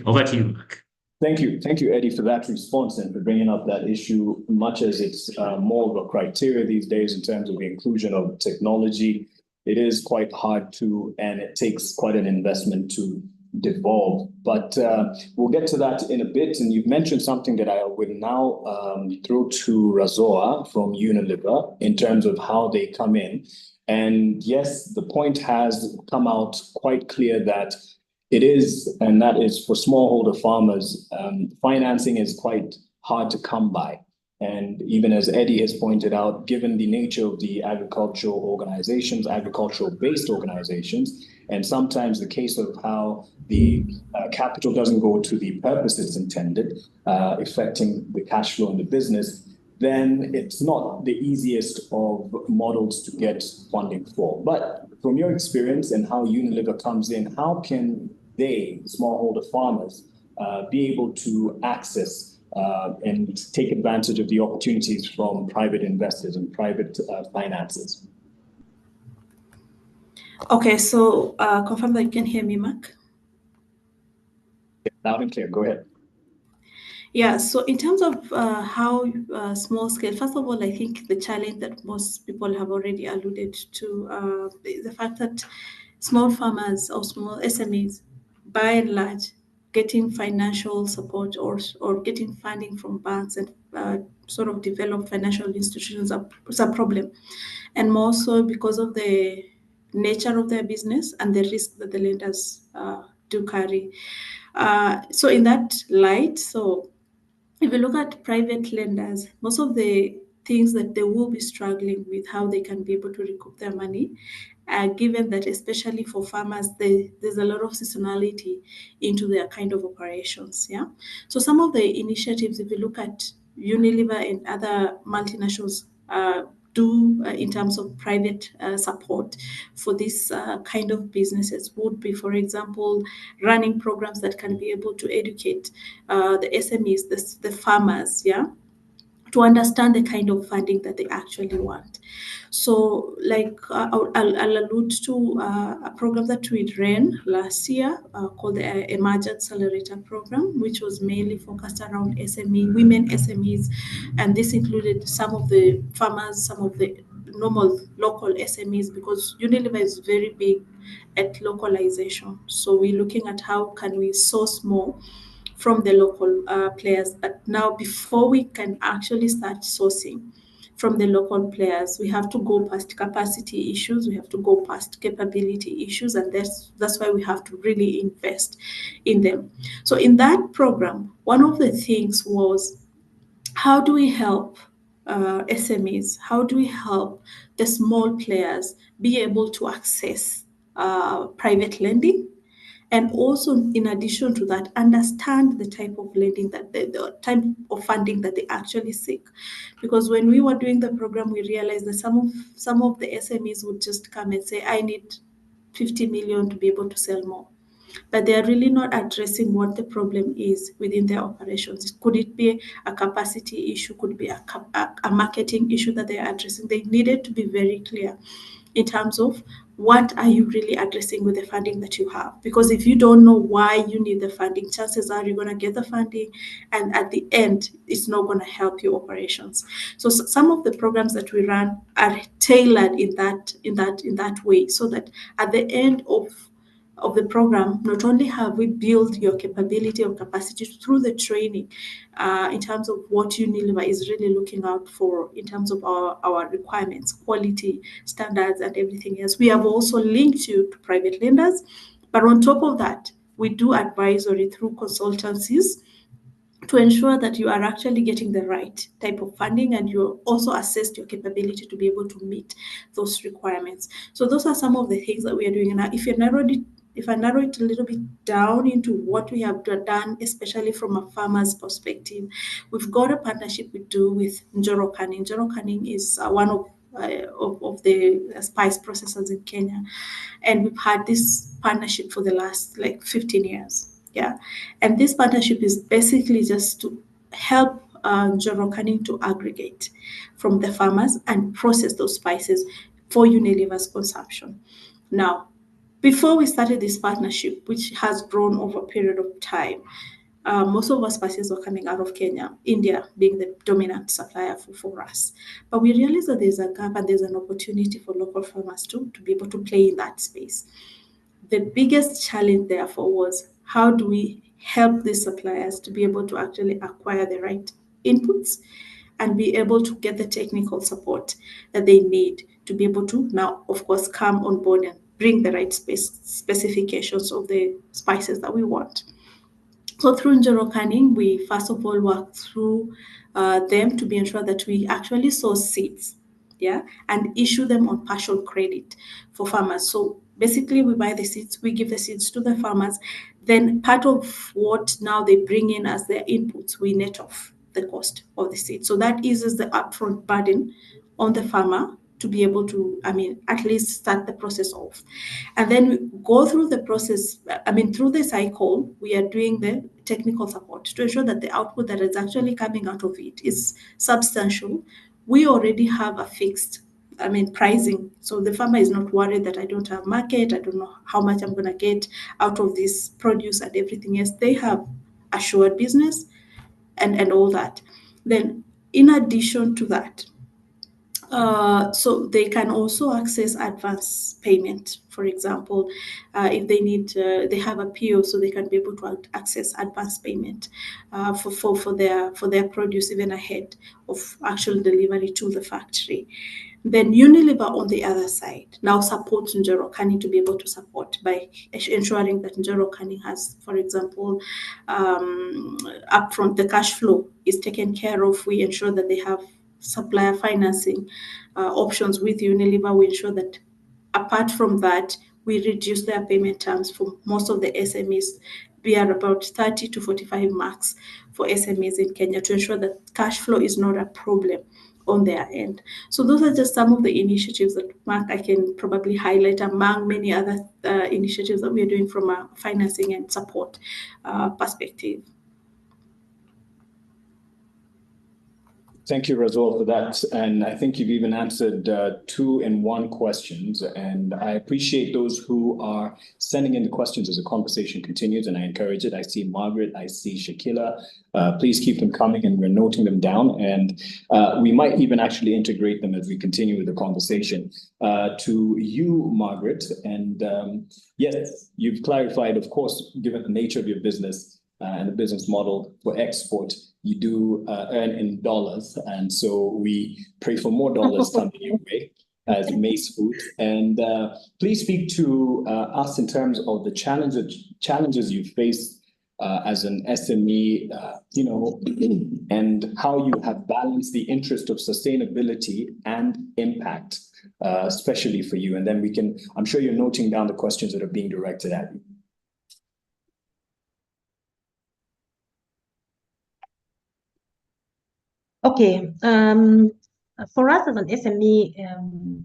E: Over to you, Mark.
B: Thank you, Eddie, for that response and for bringing up that issue. Much as it's more of a criteria these days in terms of the inclusion of technology, it is quite hard to, and it takes quite an investment to devolve. But we'll get to that in a bit. And you've mentioned something that I will now throw to Razoa from Unilever in terms of how they come in. And yes, the point has come out quite clear that it is, and that is for smallholder farmers, financing is quite hard to come by. And even as Eddie has pointed out, given the nature of the agricultural organizations, agricultural-based organizations, and sometimes the case of how the capital doesn't go to the purpose it's intended, affecting the cash flow in the business, then it's not the easiest of models to get funding for. But from your experience and how Unilever comes in, how can they, smallholder farmers, be able to access and take advantage of the opportunities from private investors and private finances?
F: Okay, so confirm that you can hear me, Mark.
B: Loud and clear, go ahead.
F: Yeah, so in terms of how small scale, first of all, I think the challenge that most people have already alluded to, the fact that small farmers or small SMEs, by and large, getting financial support or getting funding from banks and sort of developed financial institutions is a problem. And more so because of the nature of their business and the risk that the lenders do carry. So in that light, so if you look at private lenders, most of the things that they will be struggling with, how they can be able to recoup their money, given that especially for farmers, there's a lot of seasonality into their kind of operations. Yeah. So some of the initiatives, if you look at Unilever and other multinationals, do in terms of private support for this kind of businesses would be, for example, running programs that can be able to educate the SMEs, the farmers, yeah, to understand the kind of funding that they actually want. So like I'll allude to a program that we ran last year called the Emerge Accelerator Program, which was mainly focused around women SMEs. And this included some of the farmers, some of the normal local SMEs, because Unilever is very big at localization. So we're looking at how can we source more from the local players. But now, before we can actually start sourcing from the local players, we have to go past capacity issues, we have to go past capability issues, and that's why we have to really invest in them. So in that program, one of the things was, how do we help SMEs? How do we help the small players be able to access private lending? And also, in addition to that, understand the type of lending that the type of funding that they actually seek. Because when we were doing the program, we realized that some of the SMEs would just come and say, I need 50 million to be able to sell more. But they are really not addressing what the problem is within their operations. Could it be a capacity issue? Could it be a marketing issue that they are addressing? They needed to be very clear in terms of what are you really addressing with the funding that you have. Because if you don't know why you need the funding, chances are you're going to get the funding, and at the end, it's not going to help your operations. So some of the programs that we run are tailored in that way, so that at the end of the program, not only have we built your capability or capacity through the training in terms of what Unilever is really looking out for in terms of our requirements, quality standards, and everything else. We have also linked you to private lenders, but on top of that, we do advisory through consultancies to ensure that you are actually getting the right type of funding, and you also assess your capability to be able to meet those requirements. So those are some of the things that we are doing. Now, if I narrow it a little bit down into what we have done, especially from a farmer's perspective, we've got a partnership we do with Njoro Canning. Njoro Canning is one of the spice processors in Kenya, and we've had this partnership for the last 15 years. Yeah, and this partnership is basically just to help Njoro Canning to aggregate from the farmers and process those spices for Unilever's consumption. Now, before we started this partnership, which has grown over a period of time, most of our spices were coming out of Kenya, India being the dominant supplier for us. But we realized that there's a gap and there's an opportunity for local farmers to be able to play in that space. The biggest challenge, therefore, was how do we help these suppliers to be able to actually acquire the right inputs and be able to get the technical support that they need to be able to now, of course, come on board and bring the right specifications of the spices that we want. So through Njoro Canning, we first of all work through them to be ensured that we actually source seeds, and issue them on partial credit for farmers. So basically, we buy the seeds, we give the seeds to the farmers. Then part of what now they bring in as their inputs, we net off the cost of the seed. So that eases the upfront burden on the farmer to be able to, at least start the process off. And then we go through the process, through the cycle, we are doing the technical support to ensure that the output that is actually coming out of it is substantial. We already have a fixed, pricing. So the farmer is not worried that I don't have market, I don't know how much I'm going to get out of this produce and everything else. They have assured business and all that. Then in addition to that, so they can also access advance payment. For example, if they need, they have a PO, so they can be able to access advance payment for their produce even ahead of actual delivery to the factory. Then Unilever on the other side now supports Njoro Canning to be able to support by ensuring that Njoro Canning has, for example, upfront the cash flow is taken care of. We ensure that they have supplier financing options with Unilever. We ensure that apart from that, we reduce their payment terms for most of the SMEs. We are about 30 to 45 max for SMEs in Kenya to ensure that cash flow is not a problem on their end. So those are just some of the initiatives that, Mark, I can probably highlight among many other initiatives that we are doing from a financing and support perspective.
B: Thank you, Razul, for that. And I think you've even answered 2-in-1 questions. And I appreciate those who are sending in the questions as the conversation continues, and I encourage it. I see Margaret, I see Shakila. Please keep them coming, and we're noting them down. And we might even actually integrate them as we continue with the conversation. To you, Margaret, and yes, you've clarified, of course, given the nature of your business and the business model for export, you do earn in dollars, and so we pray for more dollars coming your way as Mace Foods. And please speak to us in terms of the challenges you face as an SME, and how you have balanced the interest of sustainability and impact, especially for you. And then I'm sure you're noting down the questions that are being directed at you.
C: Okay, for us as an SME,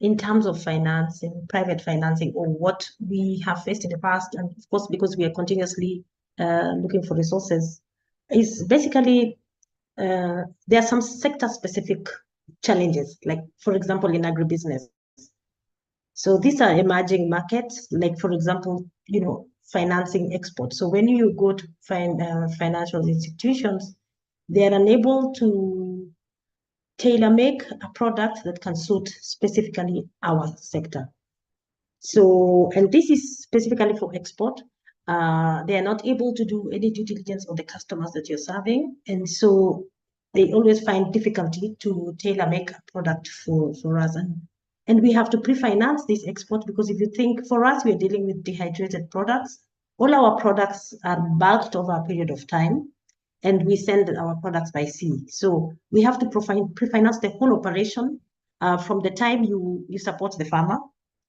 C: in terms of financing, private financing, or what we have faced in the past, and of course, because we are continuously looking for resources, is basically there are some sector-specific challenges, like, for example, in agribusiness. So these are emerging markets, like, for example, financing export. So when you go to financial institutions, they are unable to tailor-make a product that can suit specifically our sector. So, and this is specifically for export. They are not able to do any due diligence on the customers that you're serving. And so they always find difficulty to tailor-make a product for us. And we have to pre-finance this export, because if you think, for us, we're dealing with dehydrated products. All our products are bulked over a period of time, and we send our products by sea. So we have to pre-finance the whole operation from the time you support the farmer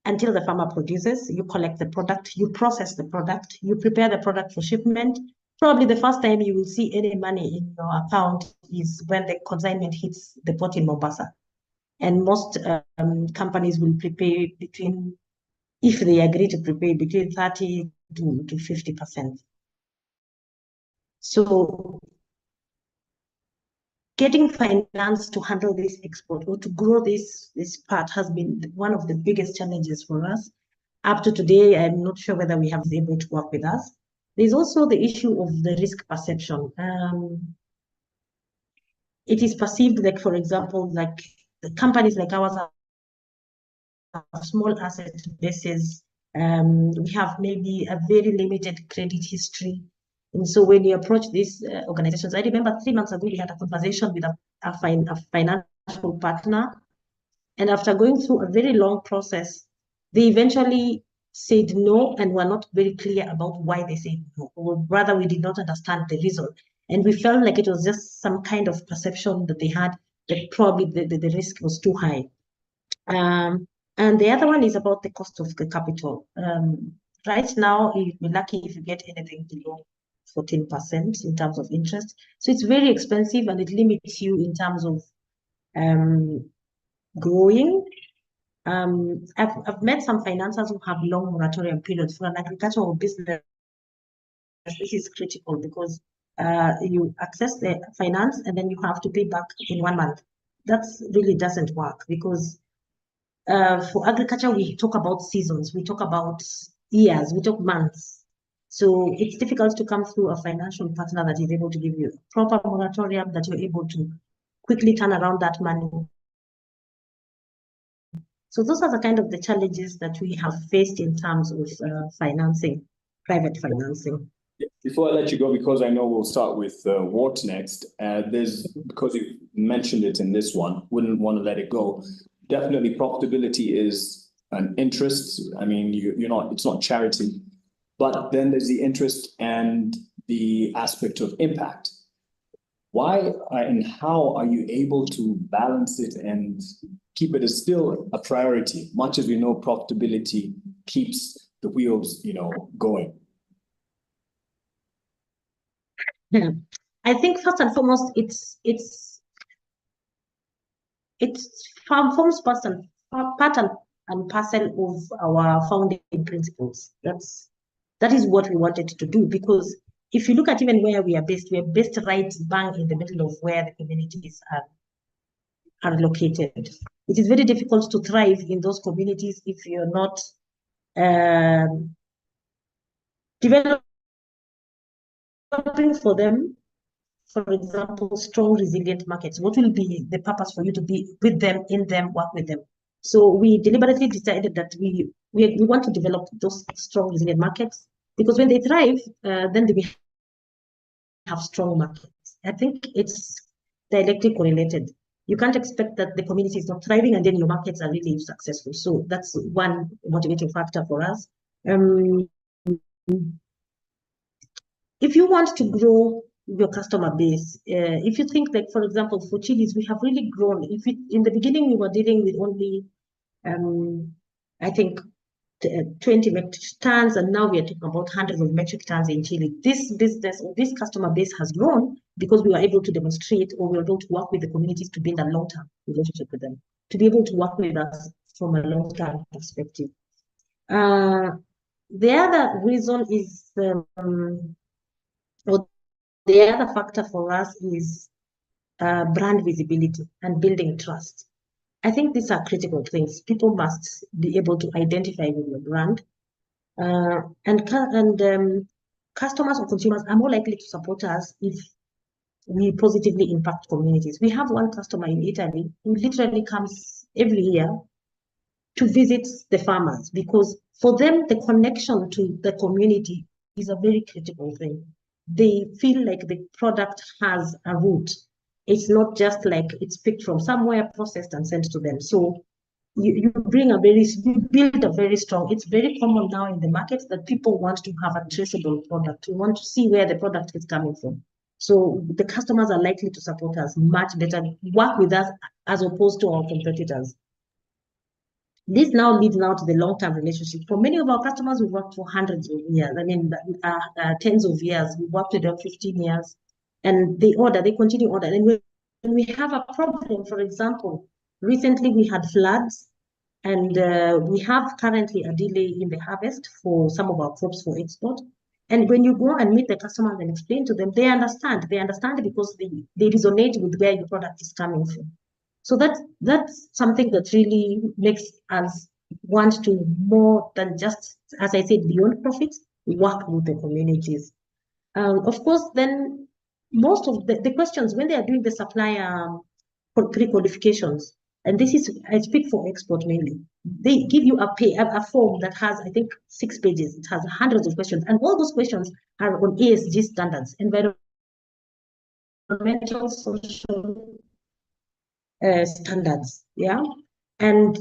C: until the farmer produces. You collect the product, you process the product, you prepare the product for shipment. Probably the first time you will see any money in your account is when the consignment hits the port in Mombasa. And most companies will prepay if they agree to prepay, between 30 to 50%. So getting finance to handle this export or to grow this part has been one of the biggest challenges for us. Up to today, I'm not sure whether we have been able to work with us. There's also the issue of the risk perception. It is perceived like, for example, like the companies like ours have small asset bases. We have maybe a very limited credit history. And so when you approach these organizations, I remember 3 months ago, we had a conversation with a financial partner. And after going through a very long process, they eventually said no and were not very clear about why they said no, or rather we did not understand the reason. And we felt like it was just some kind of perception that they had that probably the risk was too high. And the other one is about the cost of the capital. Right now, you'd be lucky if you get anything below 14% in terms of interest. So it's very expensive and it limits you in terms of growing. I've met some financiers who have long moratorium periods. For an agricultural business, this is critical because you access the finance and then you have to pay back in 1 month. That really doesn't work because for agriculture, we talk about seasons, we talk about years, we talk months. So it's difficult to come through a financial partner that is able to give you a proper moratorium, that you're able to quickly turn around that money. So those are the kind of the challenges that we have faced in terms of financing, private financing.
B: Before I let you go, because I know we'll start with Wart next, because you mentioned it in this one, wouldn't want to let it go. Definitely profitability is an interest. I mean, it's not charity, but then there's the interest and the aspect of impact. Why and how are you able to balance it and keep it as still a priority, much as we know profitability keeps the wheels, going?
C: I think first and foremost, it forms part and parcel of our founding principles. That is what we wanted to do, because if you look at even where we are based right bang in the middle of where the communities are located. It is very difficult to thrive in those communities if you're not developing for them, for example, strong, resilient markets. What will be the purpose for you to be with them, in them, work with them? So we deliberately decided that we want to develop those strong, resilient markets, because when they thrive, then they have strong markets. I think it's directly correlated. You can't expect that the community is not thriving and then your markets are really successful. So that's one motivating factor for us. If you want to grow your customer base, if you think like, for example, for Chili's, we have really grown. In the beginning, we were dealing with only, I think, 20 metric tons, and now we are talking about hundreds of metric tons in Chile. This business or this customer base has grown because we were able to demonstrate, or we were able to work with the communities to build a long-term relationship with them, to be able to work with us from a long-term perspective. The other reason is, or the other factor for us is brand visibility and building trust. I think these are critical things. People must be able to identify with your brand, and customers or consumers are more likely to support us if we positively impact communities. We have one customer in Italy who literally comes every year to visit the farmers, because for them, the connection to the community is a very critical thing. They feel like the product has a root. It's not just like it's picked from somewhere, processed and sent to them. So you build a very strong, it's very common now in the market that people want to have a traceable product. We want to see where the product is coming from. So the customers are likely to support us much better, work with us as opposed to our competitors. This now leads now to the long-term relationship. For many of our customers, we've worked for hundreds of years. I mean, tens of years. We've worked with them 15 years. And they continue order. And when we have a problem, for example, recently we had floods, and we have currently a delay in the harvest for some of our crops for export. And when you go and meet the customers and explain to them, they understand. They understand because they resonate with where your product is coming from. So that's something that really makes us want to more than just, as I said, beyond profits, work with the communities. Of course, then most of the questions when they are doing the supplier pre-qualifications, and this is, I speak for export mainly, they give you a form that has, I think, 6 pages. It has hundreds of questions, and all those questions are on ESG standards, environmental, social standards, yeah? And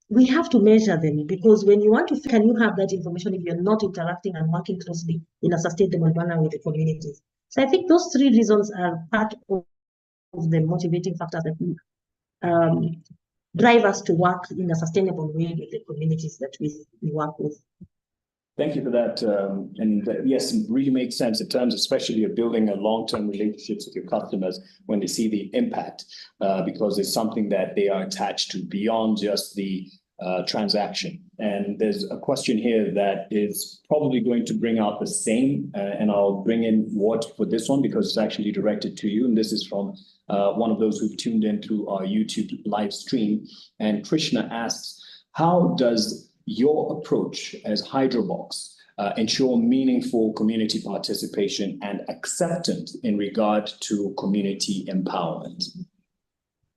C: we have to measure them, because when you want to, can you have that information if you're not interacting and working closely in a sustainable manner with the communities? So I think those 3 reasons are part of the motivating factors that drive us to work in a sustainable way with the communities that we work with.
B: Thank you for that. Yes, it really makes sense in terms, especially of building a long-term relationships with your customers when they see the impact, because it's something that they are attached to beyond just the transaction. And there's a question here that is probably going to bring out the same, and I'll bring in Ward for this one because it's actually directed to you. And this is from one of those who've tuned in through our YouTube live stream. And Krishna asks, how does your approach as Hydrobox ensure meaningful community participation and acceptance in regard to community empowerment?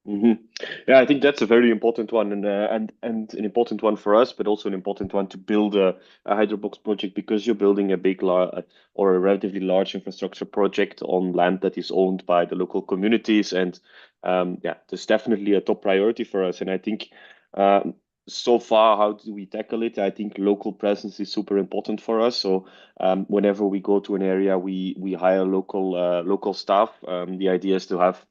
A: Yeah, I think that's a very important one, and an important one for us, but also an important one to build a Hydrobox project, because you're building a big or a relatively large infrastructure project on land that is owned by the local communities, and yeah, that's definitely a top priority for us. And I think so far, how do we tackle it? I think local presence is super important for us. So whenever we go to an area, we hire local staff. The idea is to have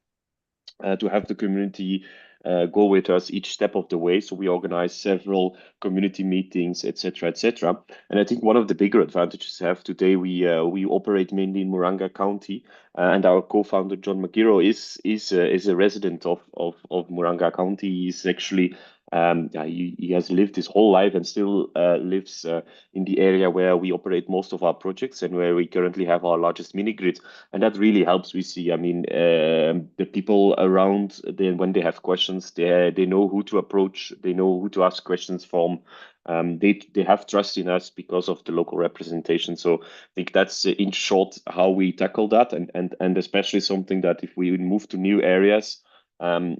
A: the community go with us each step of the way. So we organize several community meetings, etc., etc. And I think one of the bigger advantages we have today, we operate mainly in Muranga County, and our co-founder John Magiro is a resident of Muranga County. He's actually he has lived his whole life and still lives in the area where we operate most of our projects and where we currently have our largest mini grid. And that really helps. We see, I mean, the people around, when they have questions, they know who to approach, they know who to ask questions from. They have trust in us because of the local representation. So I think that's in short how we tackle that, and especially something that if we move to new areas,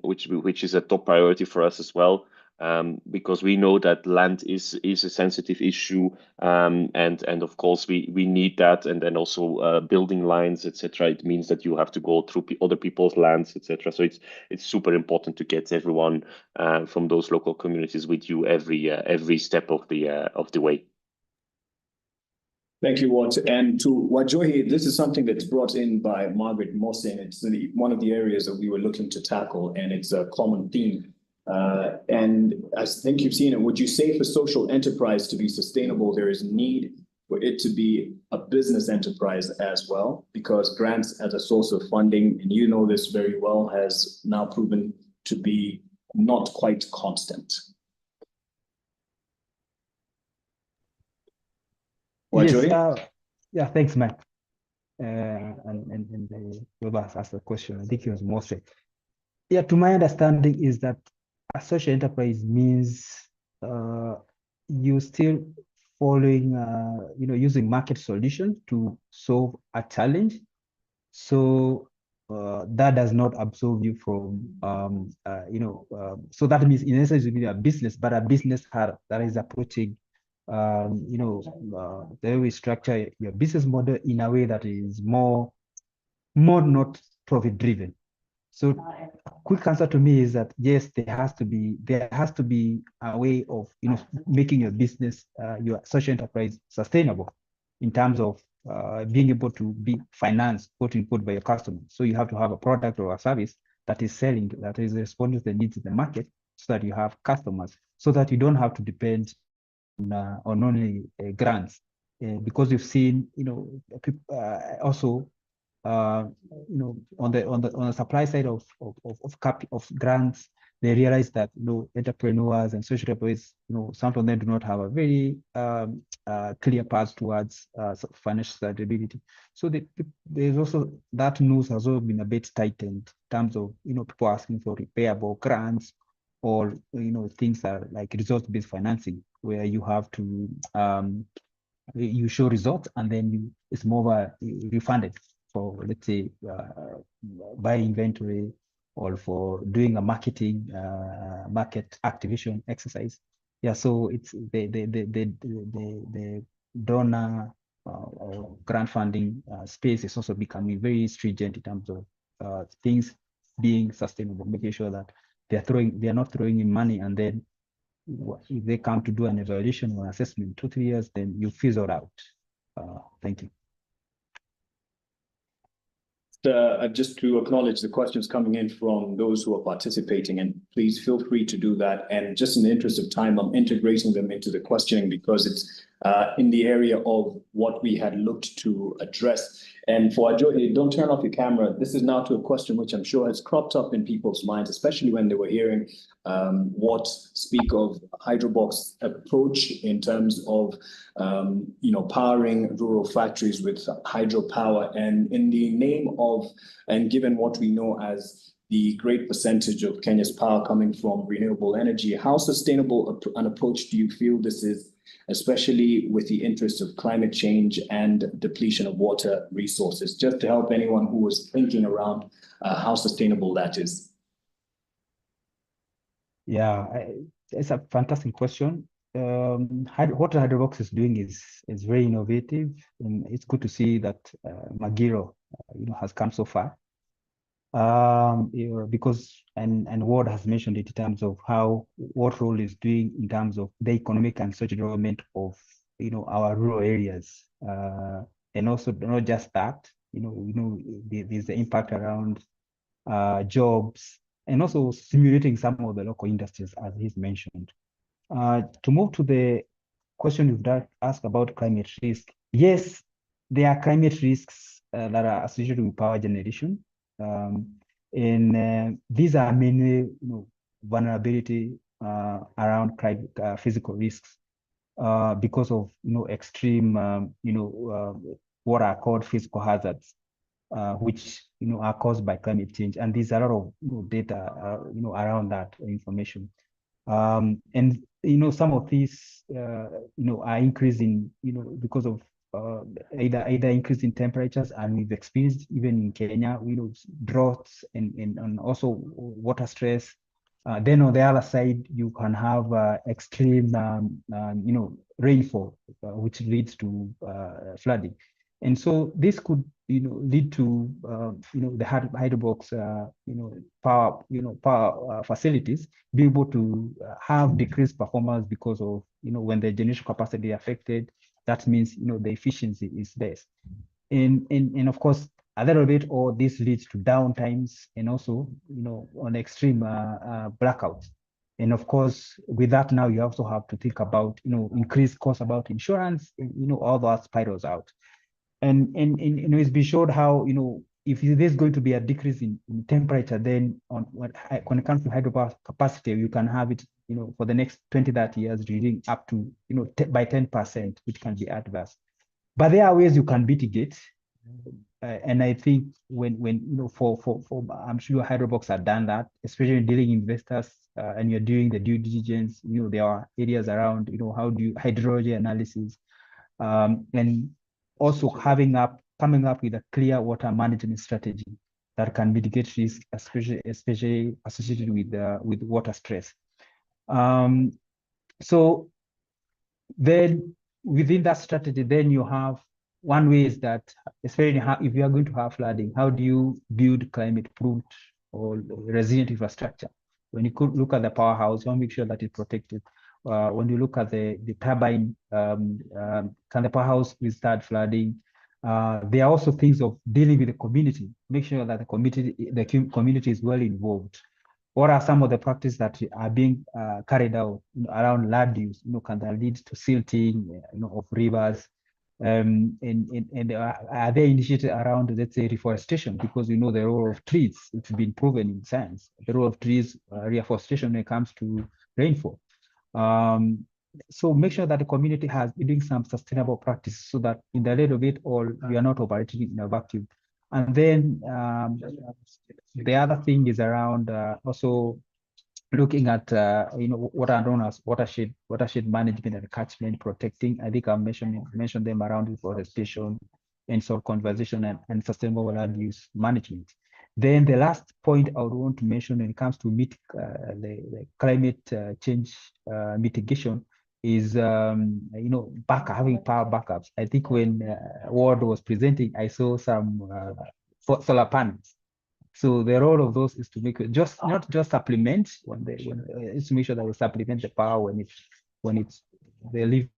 A: which is a top priority for us as well. Because we know that land is a sensitive issue, and of course we need that, and then also building lines, etc. It means that you have to go through other people's lands, etc. So it's super important to get everyone from those local communities with you every step of the way.
B: Thank you, Ward. And to Wajohi, this is something that's brought in by Margaret Mosin. It's one of the areas that we were looking to tackle, and it's a common theme. And I think you've seen it. Would you say for social enterprise to be sustainable, there is need for it to be a business enterprise as well? Because grants as a source of funding, and you know this very well, has now proven to be not quite constant.
D: Yes, yeah, thanks, Matt. And whoever asked the question, I think it was Mose. Yeah, to my understanding is that a social enterprise means you still following, using market solutions to solve a challenge. So that does not absolve you from, so that means in essence you need a business, but a business that is approaching, the way we structure your business model in a way that is more not profit driven. So a quick answer to me is that yes, there has to be a way of making your business, your social enterprise sustainable in terms of being able to be financed, quote unquote, by your customers. So you have to have a product or a service that is selling, that is responding to the needs of the market, so that you have customers, so that you don't have to depend on only grants, because we've seen also on the supply side of grants, they realize that entrepreneurs and social enterprises, some of them do not have a very clear path towards financial stability. So there's also that nose has also been a bit tightened in terms of people asking for repayable grants, or things that are like resource-based financing, where you have to you show results, and then it's more refunded for, let's say, buying inventory or for doing a market activation exercise. Yeah, so it's the donor or grant funding space is also becoming very stringent in terms of things being sustainable, making sure that they are not throwing in money, and then if they come to do an evaluation or assessment 2-3 years, then you fizzle out. Thank you.
B: Just to acknowledge the questions coming in from those who are participating, and please feel free to do that. And just in the interest of time, I'm integrating them into the questioning because it's in the area of what we had looked to address. And for Ajoy, don't turn off your camera. This is now to a question which I'm sure has cropped up in people's minds, especially when they were hearing what speak of Hydrobox approach in terms of powering rural factories with hydropower. And in the name of, and given what we know as the great percentage of Kenya's power coming from renewable energy, how sustainable an approach do you feel this is, especially with the interest of climate change and depletion of water resources, just to help anyone who was thinking around how sustainable that is?
D: Yeah, it's a fantastic question. What Hydrobox is doing is very innovative, and it's good to see that Magiro, has come so far. Because and Ward has mentioned it in terms of what role is doing in terms of the economic and social development of our rural areas, and also not just that, there's the impact around jobs, and also stimulating some of the local industries, as he's mentioned. To move to the question you've asked about climate risk, yes, there are climate risks that are associated with power generation. And these are mainly vulnerability around physical risks because of extreme what are called physical hazards, which are caused by climate change. And there's a lot of data around that information. And some of these are increasing because of either increase in temperatures, and we've experienced even in Kenya, droughts and also water stress. Then on the other side, you can have extreme rainfall, which leads to flooding. And so this could lead to the Hydrobox power facilities be able to have decreased performance because of when the generation capacity affected. That means the efficiency is less, and of course a little bit, or this leads to downtimes and also on extreme blackouts. And of course, with that, now you also have to think about increased costs about insurance, all that spirals out. And it's been showed how if there's going to be a decrease in temperature, then when it comes to hydropower capacity, you can have it for the next 20-30 years reading up to by 10%, which can be adverse. But there are ways you can mitigate, and I think when for I'm sure Hydrobox have done that, especially dealing investors, and you're doing the due diligence. There are areas around how do you hydrology analysis, and also coming up with a clear water management strategy that can mitigate risk, especially associated with water stress. So then within that strategy, then you have one way is that, especially if you are going to have flooding, how do you build climate-proof or resilient infrastructure? When you could look at the powerhouse, you want to make sure that it's protected. When you look at the turbine, can the powerhouse withstand flooding? There are also things of dealing with the community, make sure that the community is well involved. What are some of the practices that are being carried out around land use? Can that lead to silting, of rivers? And are they initiated around, let's say, reforestation? Because the role of trees, it's been proven in science, the role of trees, reforestation when it comes to rainfall. So make sure that the community has doing some sustainable practice so that in the little bit, or we are not operating in a vacuum. And then the other thing is around also looking at what are known as watershed management and catchment protecting. I think I mentioned them around deforestation and soil conservation and sustainable land use management. Then the last point I would want to mention when it comes to the climate change mitigation is having power backups. I think when Ward was presenting, I saw some solar panels. So the role of those is to make it not just supplement it's to make sure that we supplement the power when it's the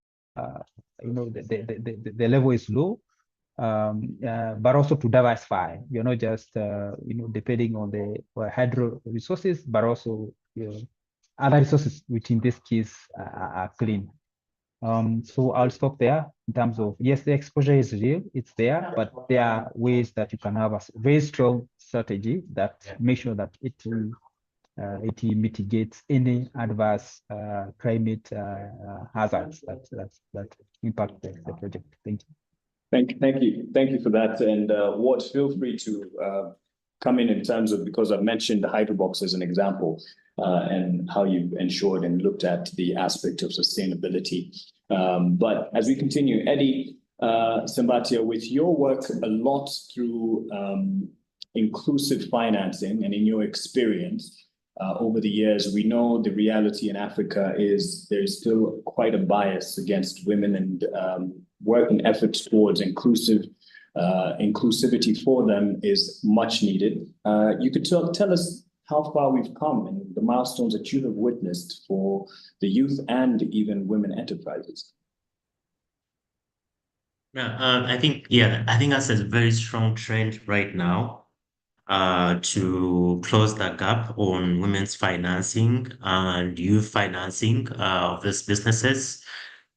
D: level is low, but also to diversify. You're not just depending on the hydro resources, but also other resources, which in this case are clean. So I'll stop there in terms of, yes, the exposure is real, it's there, but there are ways that you can have a very strong strategy that make sure that it mitigates any adverse climate hazards that impact the project. Thank you.
B: Thank you for that. And Ward, feel free to come in terms of, because I've mentioned the Hydrobox as an example, and how you've ensured and looked at the aspect of sustainability. But as we continue, Eddie Sambatia, with your work a lot through inclusive financing and in your experience over the years, we know the reality in Africa is there's still quite a bias against women, and work and efforts towards inclusivity for them is much needed. You could tell us how far we've come and the milestones that you have witnessed for the youth and even women enterprises.
E: Yeah, I think that's a very strong trend right now to close that gap on women's financing and youth financing of these businesses.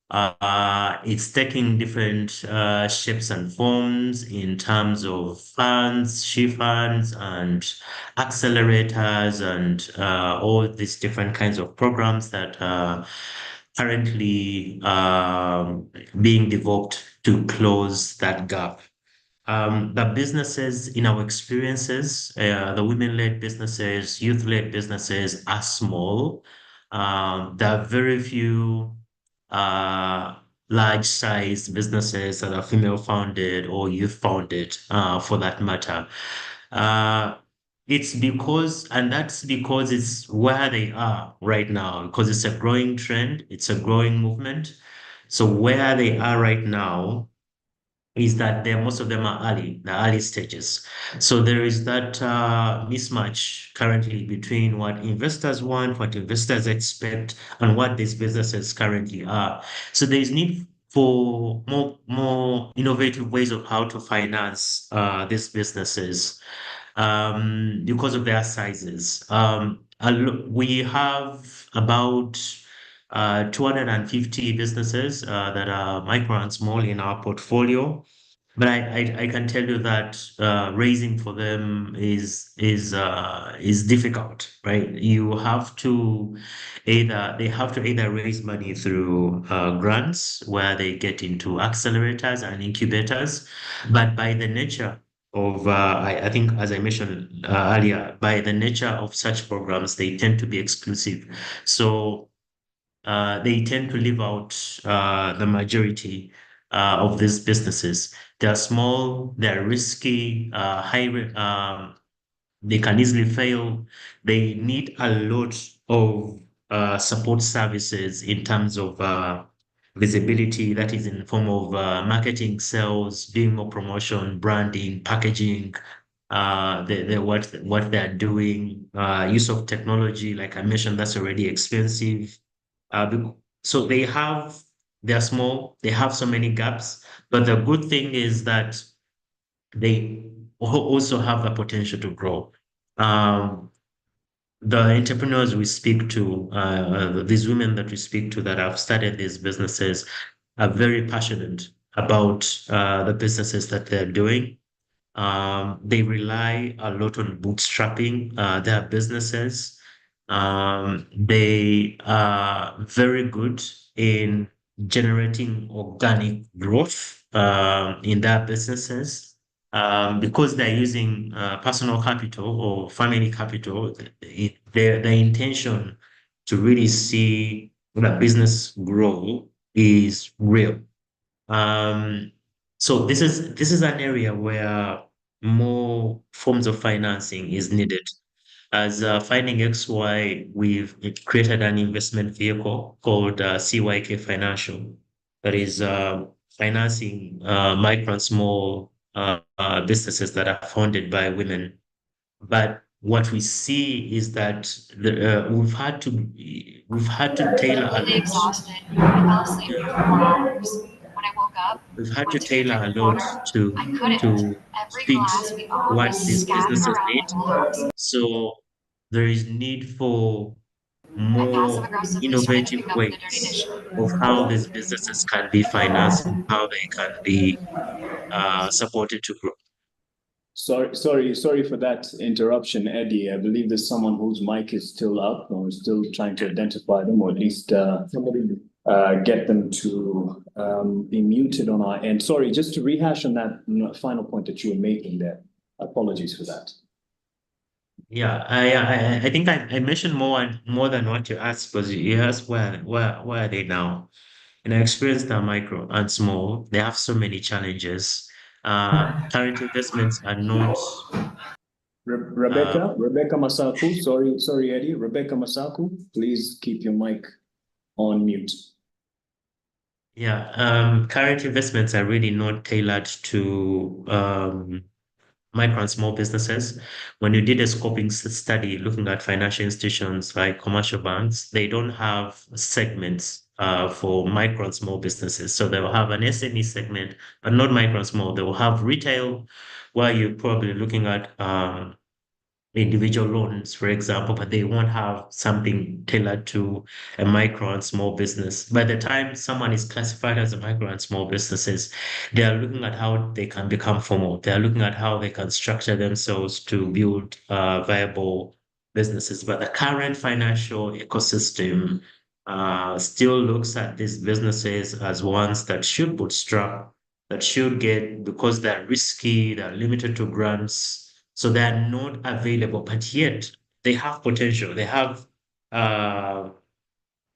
E: It's taking different shapes and forms in terms of funds, she funds, and accelerators, and all these different kinds of programs that are currently being developed to close that gap. The businesses, in our experiences, the women-led businesses, youth-led businesses are small. There are very few large-sized businesses that are female-founded or youth-founded, for that matter. That's because it's where they are right now, because it's a growing trend, it's a growing movement. So where they are right now is that most of them are the early stages. So there is that mismatch currently between what investors want, what investors expect, and what these businesses currently are. So there is need for more innovative ways of how to finance these businesses because of their sizes. We have about 250 businesses that are micro and small in our portfolio. But I can tell you that raising for them is difficult, right? They have to either raise money through grants where they get into accelerators and incubators, but by the nature of I think, as I mentioned earlier, by the nature of such programs, they tend to be exclusive. So they tend to leave out the majority of these businesses. They're small, they're risky, they can easily fail. They need a lot of support services in terms of visibility, that is in the form of marketing, sales, doing more promotion, branding, packaging, what they're doing, use of technology, like I mentioned, that's already expensive. So they're small, they have so many gaps, but the good thing is that they also have the potential to grow. The entrepreneurs we speak to, these women that we speak to that have started these businesses, are very passionate about the businesses that they're doing. They rely a lot on bootstrapping their businesses. They are very good in generating organic growth in their businesses. because they're using personal capital or family capital, the intention to really see the business grow is real. So this is an area where more forms of financing is needed. As Finding XY, we've created an investment vehicle called CYK Financial that is financing micro and small businesses that are founded by women. But what we see is that we've had to tailor a
G: Really
E: lot.
G: exhausted. I fell asleep for 4 hours. When I woke up,
E: We've had to
G: went to go
E: tailor
G: drink
E: a lot
G: water.
E: to
G: I couldn't.
E: to
G: Every
E: fit
G: glass we owned
E: what
G: was
E: these
G: scattered
E: businesses
G: around
E: need.
G: my whole house.
E: So there is need for
G: I passive
E: more
G: aggressively started to
E: innovative
G: pick up the dirty
E: ways
G: dish.
E: of how these businesses can be financed and how they can be supported to grow.
B: Sorry for that interruption, Eddie. I believe there's someone whose mic is still up, or still trying to identify them, or at least get them to be muted on our end. Sorry, just to rehash on that final point that you were making there. Apologies for that.
E: Yeah, I think I mentioned more than what you asked, because you asked where are they now? And I experienced that micro and small. They have so many challenges. Current investments are not.
B: Rebecca Masaku. Sorry, Eddie. Rebecca Masaku, please keep your mic on mute.
E: Yeah, current investments are really not tailored to micro and small businesses. When you did a scoping study looking at financial institutions like commercial banks, they don't have segments for micro and small businesses. So they will have an SME segment, but not micro and small. They will have retail, where you're probably looking at individual loans, for example, but they won't have something tailored to a micro and small business. By the time someone is classified as a micro and small businesses, they are looking at how they can become formal. They are looking at how they can structure themselves to build viable businesses. But the current financial ecosystem still looks at these businesses as ones that should bootstrap, that should get, because they're risky, they're limited to grants, so they are not available, but yet they have potential. They have the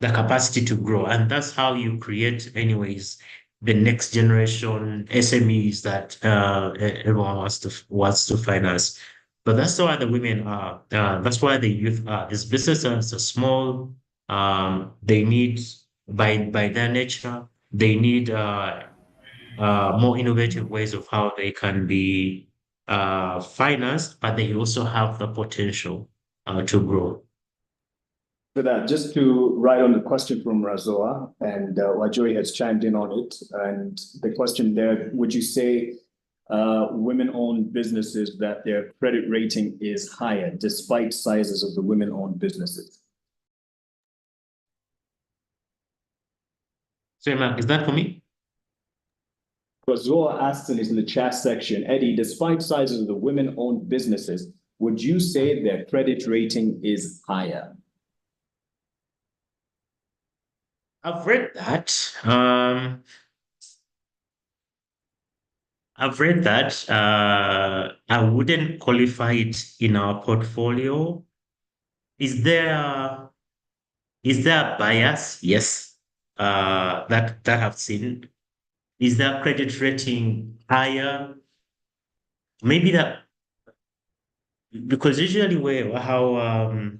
E: capacity to grow. And that's how you create, anyways, the next generation SMEs that everyone wants to finance. But that's why the women are, that's why the youth are. These businesses are small. They need, by their nature, they need more innovative ways of how they can be financed, but they also have the potential to grow.
B: For that, just to write on the question from Razoa, and Wajori has chimed in on it. And the question there, would you say women-owned businesses, that their credit rating is higher despite sizes of the women-owned businesses?
E: So, Mark, is that for me?
B: Razoa asked in the chat section, Eddie, despite sizes of the women-owned businesses, would you say their credit rating is higher?
E: I've read that. I wouldn't qualify it in our portfolio. Is there a bias? Yes. That I've seen. Is their credit rating higher? Maybe that, because usually how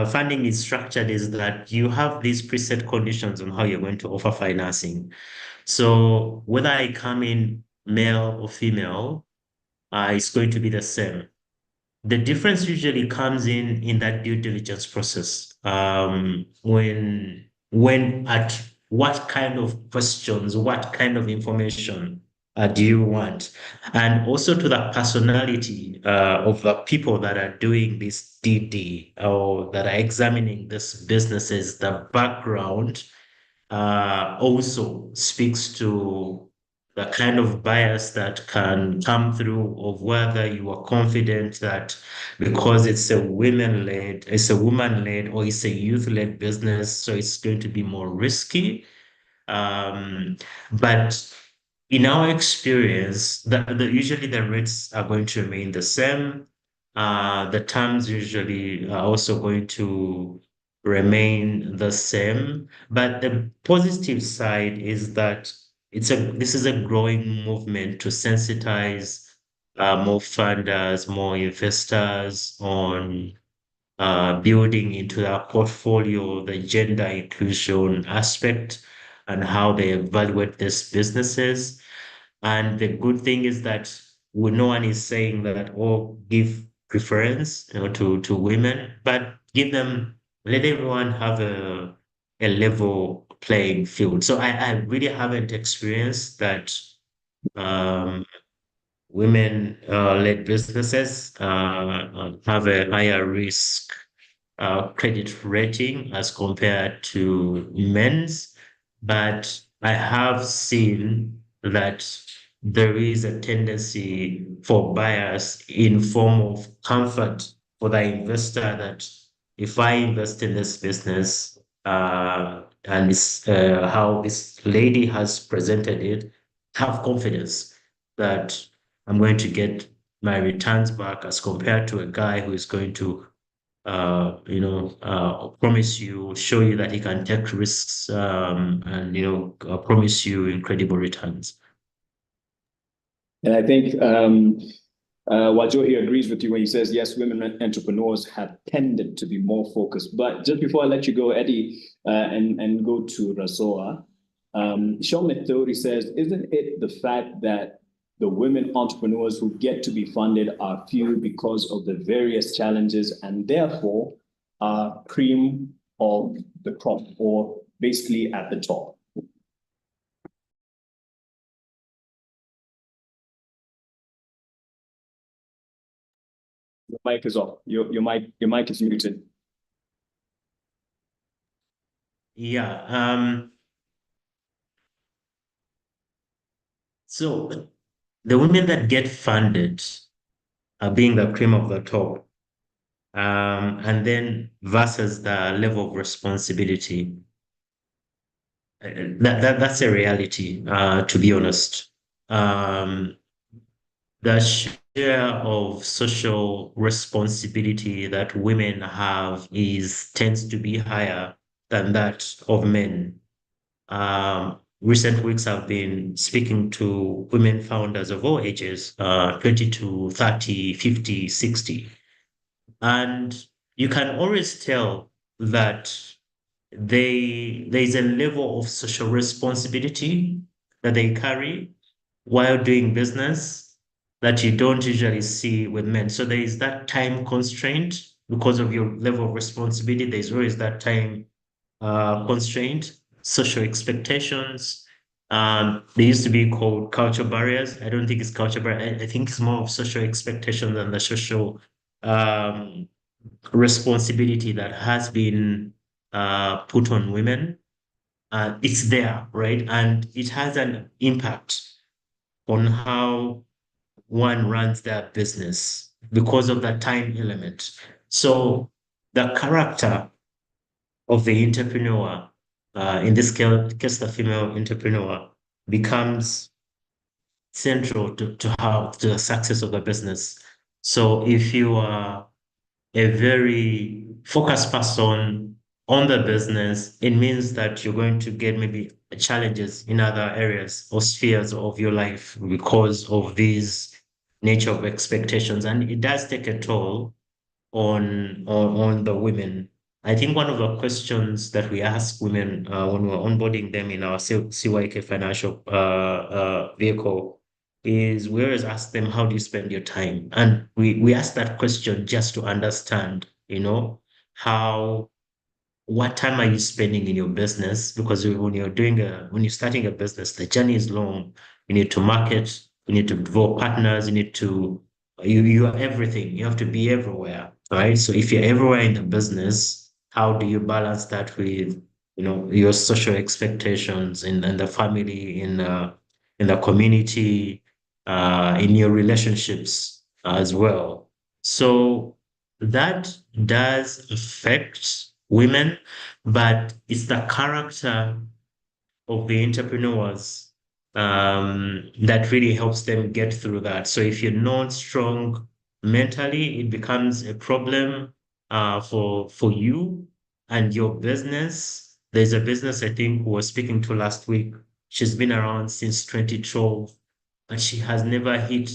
E: funding is structured is that you have these preset conditions on how you're going to offer financing. So whether I come in male or female, it's going to be the same. The difference usually comes in that due diligence process. When at what kind of questions, what kind of information do you want? And also to the personality of the people that are doing this DD or that are examining this businesses, the background also speaks to the kind of bias that can come through of whether you are confident that because it's a woman-led or it's a youth-led business, so it's going to be more risky. But in our experience, usually the rates are going to remain the same. The terms usually are also going to remain the same. But the positive side is that this is a growing movement to sensitize more funders, more investors on building into their portfolio the gender inclusion aspect and how they evaluate these businesses. And the good thing is that no one is saying that, oh, give preference, to women, but let everyone have a level playing field. So I really haven't experienced that women led businesses have a higher risk credit rating as compared to men's, but I have seen that there is a tendency for buyers in form of comfort for the investor that if I invest in this business and it's how this lady has presented it, have confidence that I'm going to get my returns back as compared to a guy who is going to promise you, show you that he can take risks, and promise you incredible returns.
B: And I think Wajohi agrees with you when he says, yes, women entrepreneurs have tended to be more focused. But just before I let you go, Eddie, and go to Rasoa, Shomit Theory says, isn't it the fact that the women entrepreneurs who get to be funded are few because of the various challenges and therefore are cream of the crop, or basically at the top? Your mic is off. Your mic is muted.
E: Yeah. So the women that get funded are being the cream of the top, and then versus the level of responsibility. That's a reality, to be honest. The share of social responsibility that women have tends to be higher than that of men. Recent weeks I've been speaking to women founders of all ages, 20 to 30, 50, 60. And you can always tell that there's a level of social responsibility that they carry while doing business that you don't usually see with men. So there is that time constraint because of your level of responsibility. There's always that time constraint, social expectations. They used to be called culture barriers. I don't think it's culture barrier. I think it's more of social expectation than the social responsibility that has been put on women. It's there, right? And it has an impact on how one runs their business because of that time element. So the character of the entrepreneur, in this case, the female entrepreneur, becomes central to the success of the business. So if you are a very focused person on the business, it means that you're going to get maybe challenges in other areas or spheres of your life because of these nature of expectations. And it does take a toll on the women. I think one of the questions that we ask women when we're onboarding them in our CYK financial vehicle is we always ask them, how do you spend your time? And we ask that question just to understand, what time are you spending in your business? Because when you're starting a business, the journey is long. You need to market, you need to develop partners, you are everything. You have to be everywhere, right? So if you're everywhere in the business, how do you balance that with, your social expectations in the family, in the community, in your relationships as well? So that does affect women, but it's the character of the entrepreneurs that really helps them get through that. So if you're not strong mentally, it becomes a problem for you and your business. There's a business I think we were speaking to last week. She's been around since 2012, and she has never hit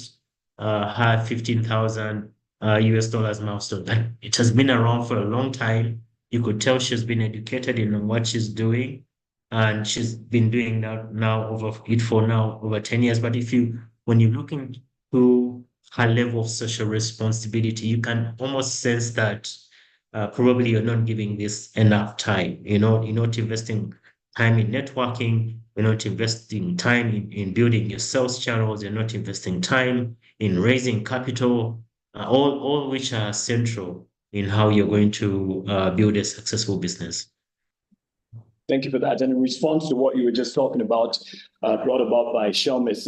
E: her 15,000 US dollars milestone. But it has been around for a long time. You could tell she's been educated in what she's doing, and she's been doing that now over 10 years. But when you look into her level of social responsibility, you can almost sense that probably you're not giving this enough time. You're not investing time in networking, you're not investing time in building your sales channels, you're not investing time in raising capital, all which are central in how you're going to build a successful business.
B: Thank you for that. And in response to what you were just talking about, brought about by Shelmis,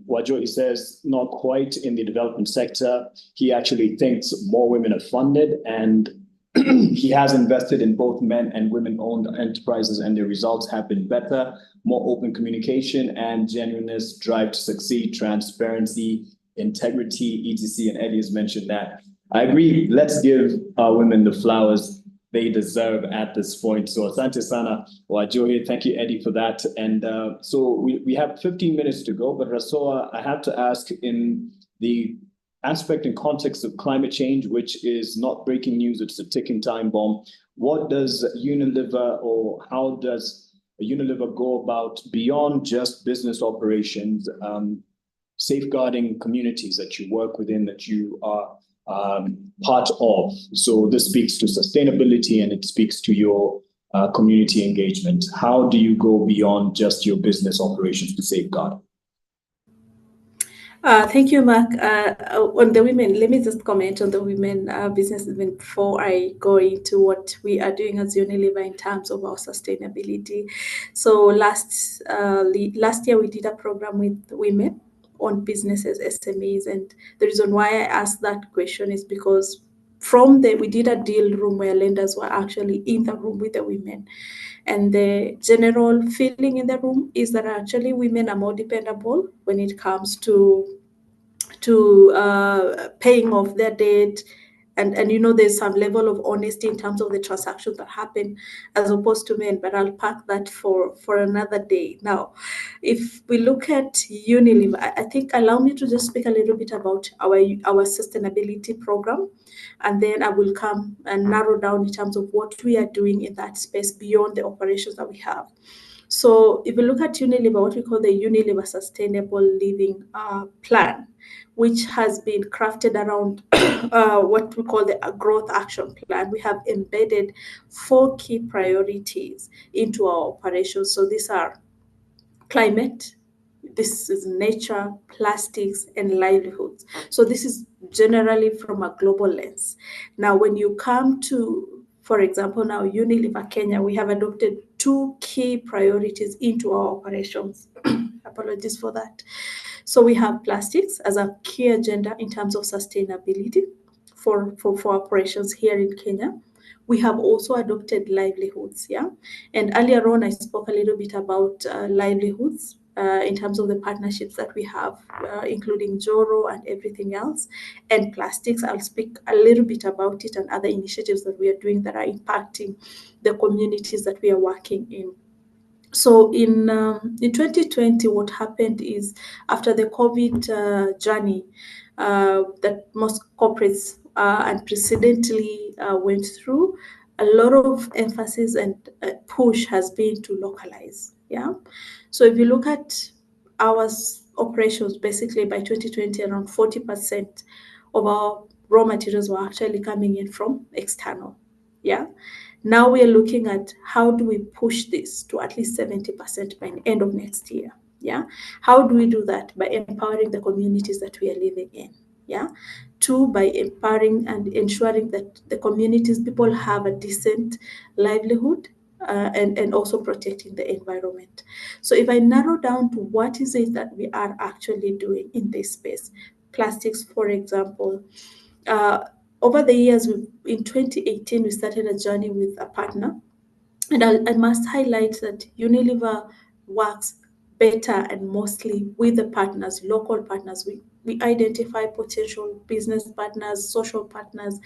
B: Wajohi says, not quite in the development sector. He actually thinks more women are funded, and he has invested in both men and women-owned enterprises, and the results have been better, more open communication and genuineness, drive to succeed, transparency, integrity, etc. And Eddie has mentioned that. I agree. Let's give our women the flowers they deserve at this point. So asante sana, Wajohi. Thank you, Eddie, for that. And so we have 15 minutes to go, but Rasoa, I have to ask, in the aspect and context of climate change, which is not breaking news, it's a ticking time bomb, what does Unilever, or how does Unilever go about, beyond just business operations, safeguarding communities that you work within, that you are part of? So this speaks to sustainability, and it speaks to your community engagement. How do you go beyond just your business operations to safeguard?
F: Thank you, Mark. On the women, let me just comment on the women business before I go into what we are doing as Unilever in terms of our sustainability. So last year we did a program with women on businesses, SMEs, and the reason why I asked that question is because we did a deal room where lenders were actually in the room with the women. And the general feeling in the room is that actually women are more dependable when it comes to paying off their debt. And there's some level of honesty in terms of the transactions that happen as opposed to men, but I'll pack that for another day. Now, if we look at Unilever, I think allow me to just speak a little bit about our sustainability program, and then I will come and narrow down in terms of what we are doing in that space beyond the operations that we have. So if we look at Unilever, what we call the Unilever Sustainable Living Plan, which has been crafted around what we call the Growth Action Plan, we have embedded 4 key priorities into our operations. So these are climate, this is nature, plastics, and livelihoods. So this is generally from a global lens. Now, when you come to, for example, now Unilever Kenya, we have adopted 2 key priorities into our operations. Apologies for that. So we have plastics as a key agenda in terms of sustainability for operations here in Kenya. We have also adopted livelihoods, yeah? And earlier on, I spoke a little bit about livelihoods in terms of the partnerships that we have, including Joro and everything else. And plastics, I'll speak a little bit about it and other initiatives that we are doing that are impacting the communities that we are working in. So in 2020, what happened is, after the COVID journey that most corporates unprecedentedly went through, a lot of emphasis and push has been to localize. Yeah. So if you look at our operations, basically by 2020, around 40% of our raw materials were actually coming in from external. Yeah. Now we are looking at how do we push this to at least 70% by the end of next year. Yeah. How do we do that? By empowering the communities that we are living in. Yeah. 2, by empowering and ensuring that the communities, people have a decent livelihood, and also protecting the environment. So if I narrow down to what is it that we are actually doing in this space, plastics, for example, over the years, in 2018, we started a journey with a partner. And I must highlight that Unilever works better and mostly with the partners, local partners. We identify potential business partners, social partners,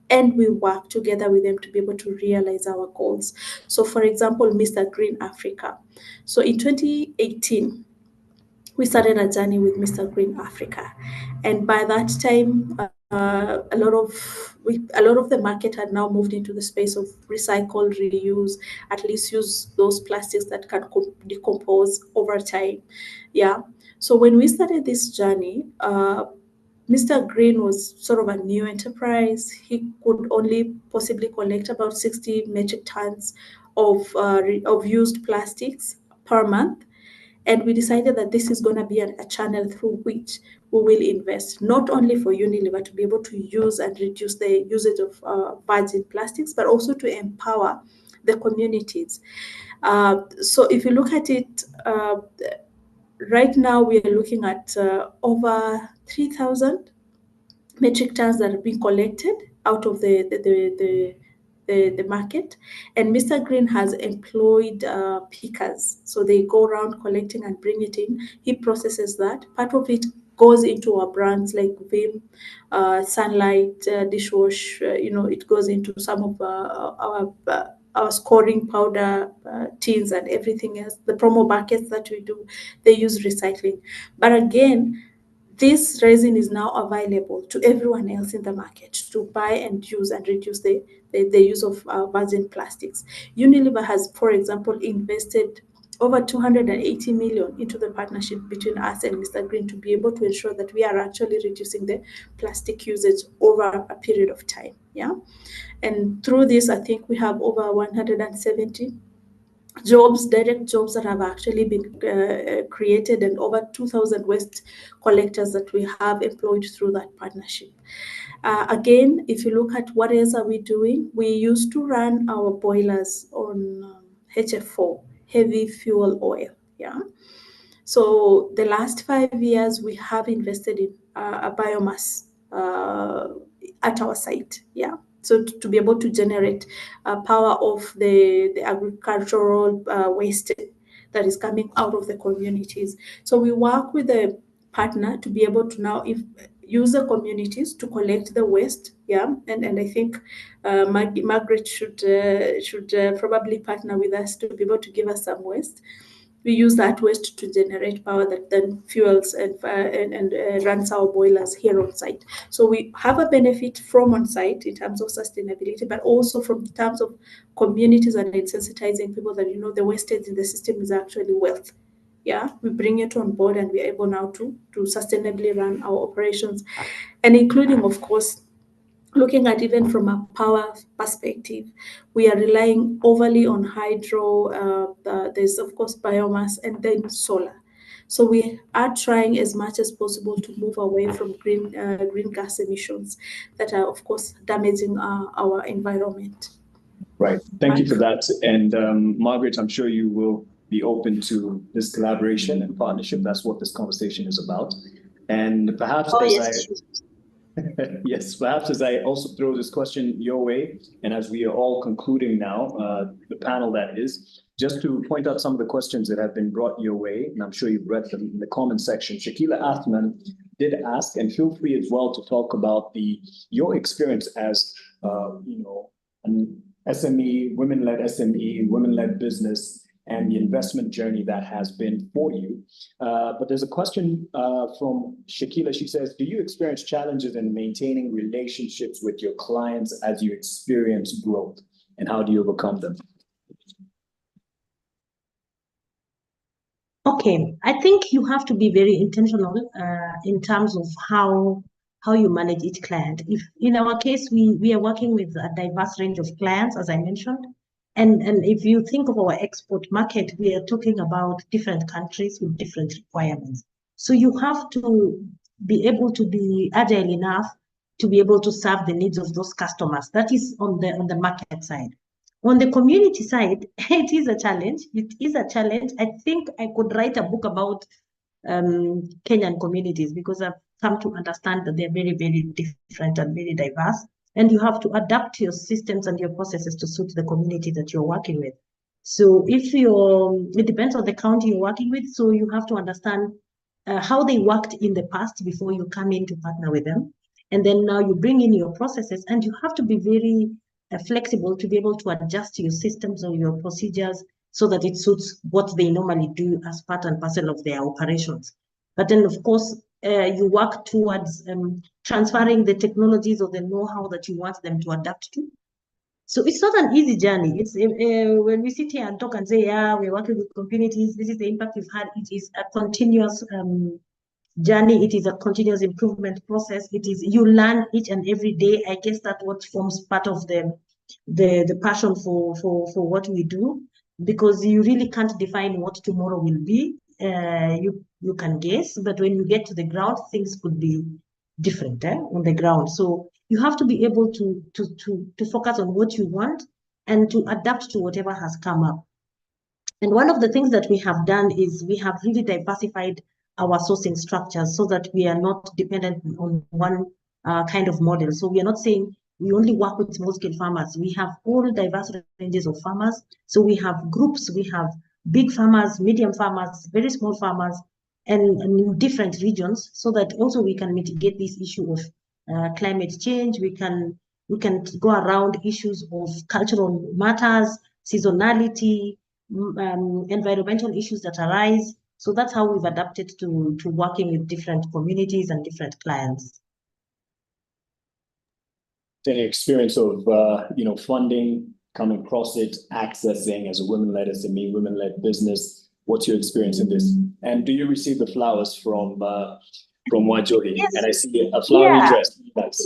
F: and we work together with them to be able to realize our goals. So, for example, Mr. Green Africa. So in 2018, we started a journey with Mr. Green Africa, and by that time, a lot of the market had now moved into the space of recycle, reuse, at least use those plastics that can decompose over time. Yeah. So when we started this journey, Mr. Green was sort of a new enterprise. He could only possibly collect about 60 metric tons of used plastics per month. And we decided that this is going to be a channel through which we will invest, not only for Unilever to be able to use and reduce the usage of virgin plastics, but also to empower the communities. So if you look at it, right now we are looking at over 3,000 metric tons that have been collected out of the market, and Mr. Green has employed pickers, so they go around collecting and bring it in. He processes that. Part of it goes into our brands like Vim, Sunlight, Dishwash. It goes into some of our scoring powder tins and everything else. The promo buckets that we do, they use recycling, but again, this resin is now available to everyone else in the market to buy and use and reduce the use of virgin plastics. Unilever has, for example, invested over 280 million into the partnership between us and Mr. Green to be able to ensure that we are actually reducing the plastic usage over a period of time. Yeah. And through this, I think we have over 170 jobs, direct jobs that have actually been created, and over 2,000 waste collectors that we have employed through that partnership. Again, if you look at what else are we doing, we used to run our boilers on HF4, heavy fuel oil. Yeah. So the last 5 years, we have invested in a biomass at our site. Yeah. So to be able to generate power of the agricultural waste that is coming out of the communities. So we work with the partner to be able to now use the communities to collect the waste. Yeah, and I think Margaret should probably partner with us to be able to give us some waste. We use that waste to generate power that then fuels and runs our boilers here on site. So we have a benefit from on site in terms of sustainability, but also from terms of communities and sensitizing people that, the wastage in the system is actually wealth. Yeah, we bring it on board and we're able now to sustainably run our operations, and including, of course, looking at even from a power perspective, we are relying overly on hydro. There's, of course, biomass and then solar. So we are trying as much as possible to move away from green gas emissions that are, of course, damaging our environment.
B: Right. Thank you for that. And Margaret, I'm sure you will be open to this collaboration and partnership. That's what this conversation is about. And perhaps yes, perhaps as I also throw this question your way, and as we are all concluding now, the panel that is, just to point out some of the questions that have been brought your way, and I'm sure you've read them in the comment section. Shakila Athman did ask, and feel free as well to talk about your experience as an SME, women-led SME, women-led business, and the investment journey that has been for you. But there's a question from Shakila. She says, do you experience challenges in maintaining relationships with your clients as you experience growth? And how do you overcome them?
C: Okay, I think you have to be very intentional in terms of how you manage each client. If in our case, we are working with a diverse range of clients, as I mentioned. And if you think of our export market, we are talking about different countries with different requirements. So you have to be able to be agile enough to be able to serve the needs of those customers. That is on the market side. On the community side, it is a challenge. It is a challenge. I think I could write a book about Kenyan communities, because I've come to understand that they're very, very different and very diverse. And you have to adapt your systems and your processes to suit the community that you're working with. So it depends on the county you're working with. So you have to understand how they worked in the past before you come in to partner with them. And then now you bring in your processes, and you have to be very flexible to be able to adjust your systems or your procedures so that it suits what they normally do as part and parcel of their operations. But then, of course, you work towards transferring the technologies or the know-how that you want them to adapt to. So it's not an easy journey. It's when we sit here and talk and say, yeah, we're working with communities, this is the impact we've had. It is a continuous journey. It is a continuous improvement process. It is, you learn each and every day. I guess that what forms part of the passion for what we do, because you really can't define what tomorrow will be. You can guess, but when you get to the ground, things could be different on the ground. So you have to be able to focus on what you want and to adapt to whatever has come up. And one of the things that we have done is we have really diversified our sourcing structures so that we are not dependent on one kind of model. So we are not saying we only work with small-scale farmers. We have all diverse ranges of farmers. So we have groups, we have big farmers, medium farmers, very small farmers, and in different regions, so that also we can mitigate this issue of climate change. We can go around issues of cultural matters, seasonality, environmental issues that arise. So that's how we've adapted to working with different communities and different clients.
B: Any experience of funding, coming across it, accessing as a women-led SME, women-led business? What's your experience in this? And do you receive the flowers from Wajohi?
C: Yes.
B: And I see a flowery dress. Nice.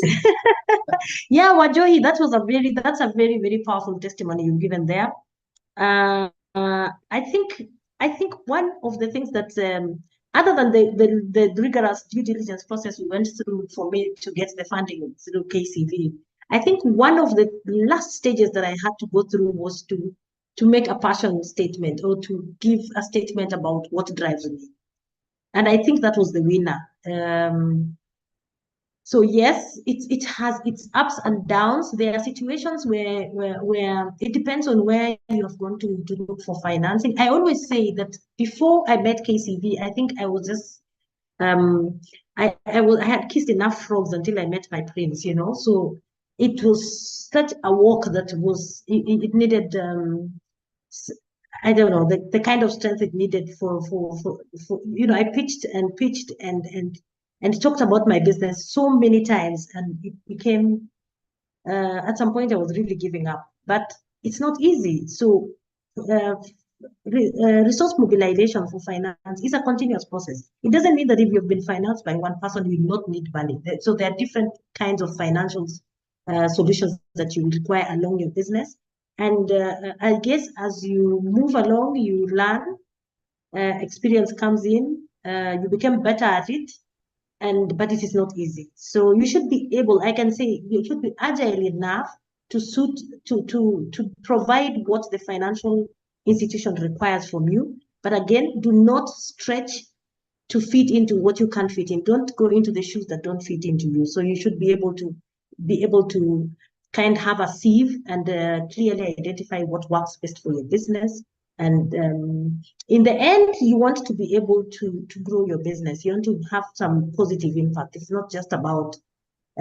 C: Yeah, Wajohi, that's a very, very powerful testimony you've given there. I think one of the things that other than the rigorous due diligence process we went through for me to get the funding through KCV, I think one of the last stages that I had to go through was to make a passion statement, or to give a statement about what drives me. And I think that was the winner. So yes, it has its ups and downs. There are situations where it depends on where you have gone to look for financing. I always say that before I met KCV, I think I was just I had kissed enough frogs until I met my prince, So it was such a walk that was it needed I don't know, the kind of strength it needed for I pitched and talked about my business so many times, and it became at some point I was really giving up. But it's not easy. So resource mobilization for finance is a continuous process. It doesn't mean that if you've been financed by one person, you will not need money. So there are different kinds of financial solutions that you require along your business. And I guess as you move along, you learn, experience comes in, you become better at it, but it is not easy. So you should be able, I can say, you should be agile enough to provide what the financial institution requires from you. But again, do not stretch to fit into what you can't fit in. Don't go into the shoes that don't fit into you. So you should be able to kind of have a sieve and clearly identify what works best for your business. And in the end, you want to be able to grow your business. You want to have some positive impact. It's not just about,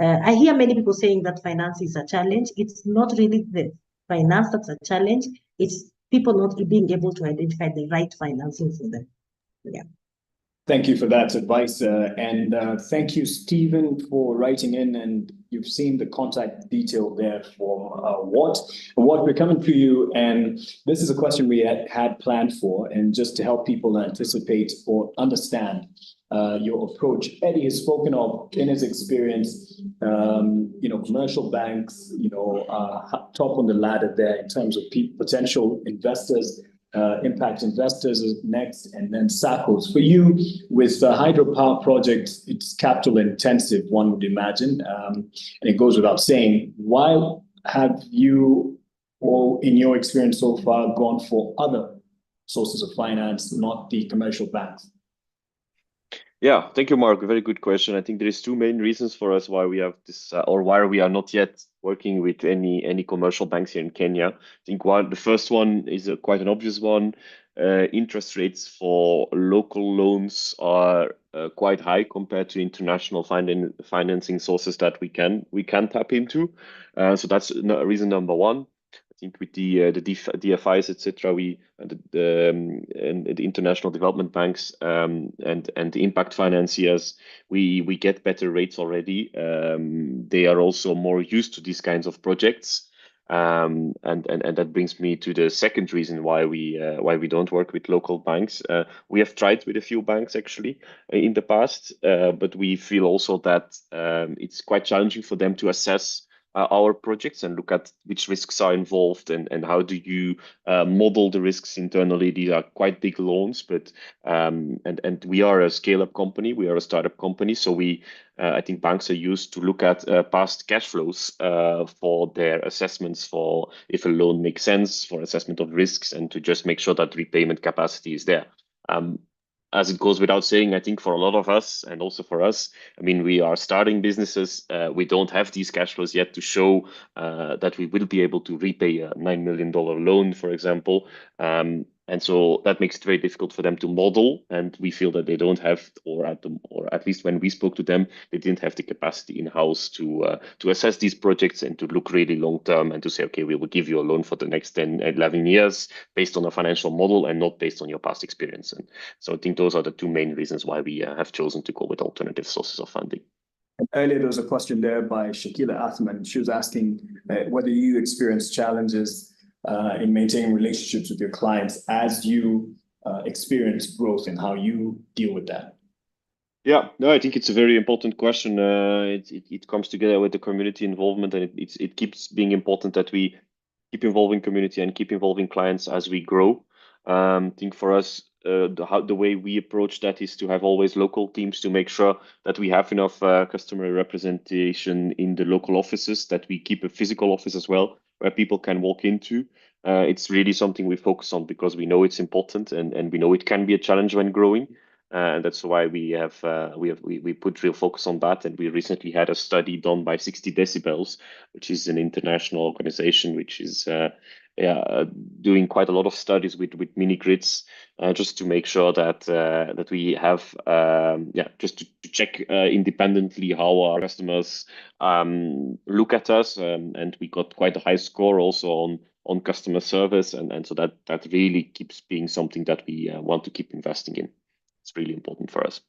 C: I hear many people saying that finance is a challenge. It's not really the finance that's a challenge. It's people not being able to identify the right financing for them. Yeah.
B: Thank you for that advice. And thank you, Stephen, for writing in. And you've seen the contact detail there for what we're coming to you. And this is a question we had planned for. And just to help people anticipate or understand your approach, Eddie has spoken of, in his experience, commercial banks, top on the ladder there in terms of potential investors. Impact investors is next, and then SACCOs. For you, with the hydropower project, it's capital intensive, one would imagine, and it goes without saying. Why have you, or in your experience so far, gone for other sources of finance, not the commercial banks?
A: Yeah, thank you, Mark. A very good question. I think there is two main reasons for us why we have this, or why we are not yet working with any commercial banks here in Kenya. I think the first one is quite an obvious one. Interest rates for local loans are quite high compared to international financing sources that we can tap into. So that's reason number one. I think with the DFIs, etc., and the international development banks and the impact financiers, we get better rates already. They are also more used to these kinds of projects. And that brings me to the second reason why we don't work with local banks. We have tried with a few banks actually in the past, but we feel also that it's quite challenging for them to assess our projects and look at which risks are involved and how do you model the risks internally. These are quite big loans, but and we are a scale-up company, we are a startup company, so we I think banks are used to look at past cash flows for their assessments for if a loan makes sense, for assessment of risks, and to just make sure that repayment capacity is there. As it goes without saying, I think for a lot of us and also for us, I mean, we are starting businesses. We don't have these cash flows yet to show that we will be able to repay a $9 million loan, for example. And so that makes it very difficult for them to model. And we feel that they don't have, or at least when we spoke to them, they didn't have the capacity in-house to assess these projects and to look really long term and to say, okay, we will give you a loan for the next 10, 11 years based on a financial model and not based on your past experience. And so I think those are the two main reasons why we have chosen to go with alternative sources of funding.
B: Earlier, there was a question there by Shakila Athman. She was asking whether you experience challenges in maintaining relationships with your clients as you experience growth and how you deal with that.
A: Yeah, no, I think it's a very important question. It comes together with the community involvement, and it keeps being important that we keep involving community and keep involving clients as we grow. I think for us, the way we approach that is to have always local teams to make sure that we have enough customer representation in the local offices, that we keep a physical office as well where people can walk into. It's really something we focus on because we know it's important and we know it can be a challenge when growing. And that's why we put real focus on that. And we recently had a study done by 60 Decibels, which is an international organization which is doing quite a lot of studies with mini grids, just to make sure that we have just to check independently how our customers look at us, and we got quite a high score also on customer service, and so that really keeps being something that we want to keep investing in. It's really important for us.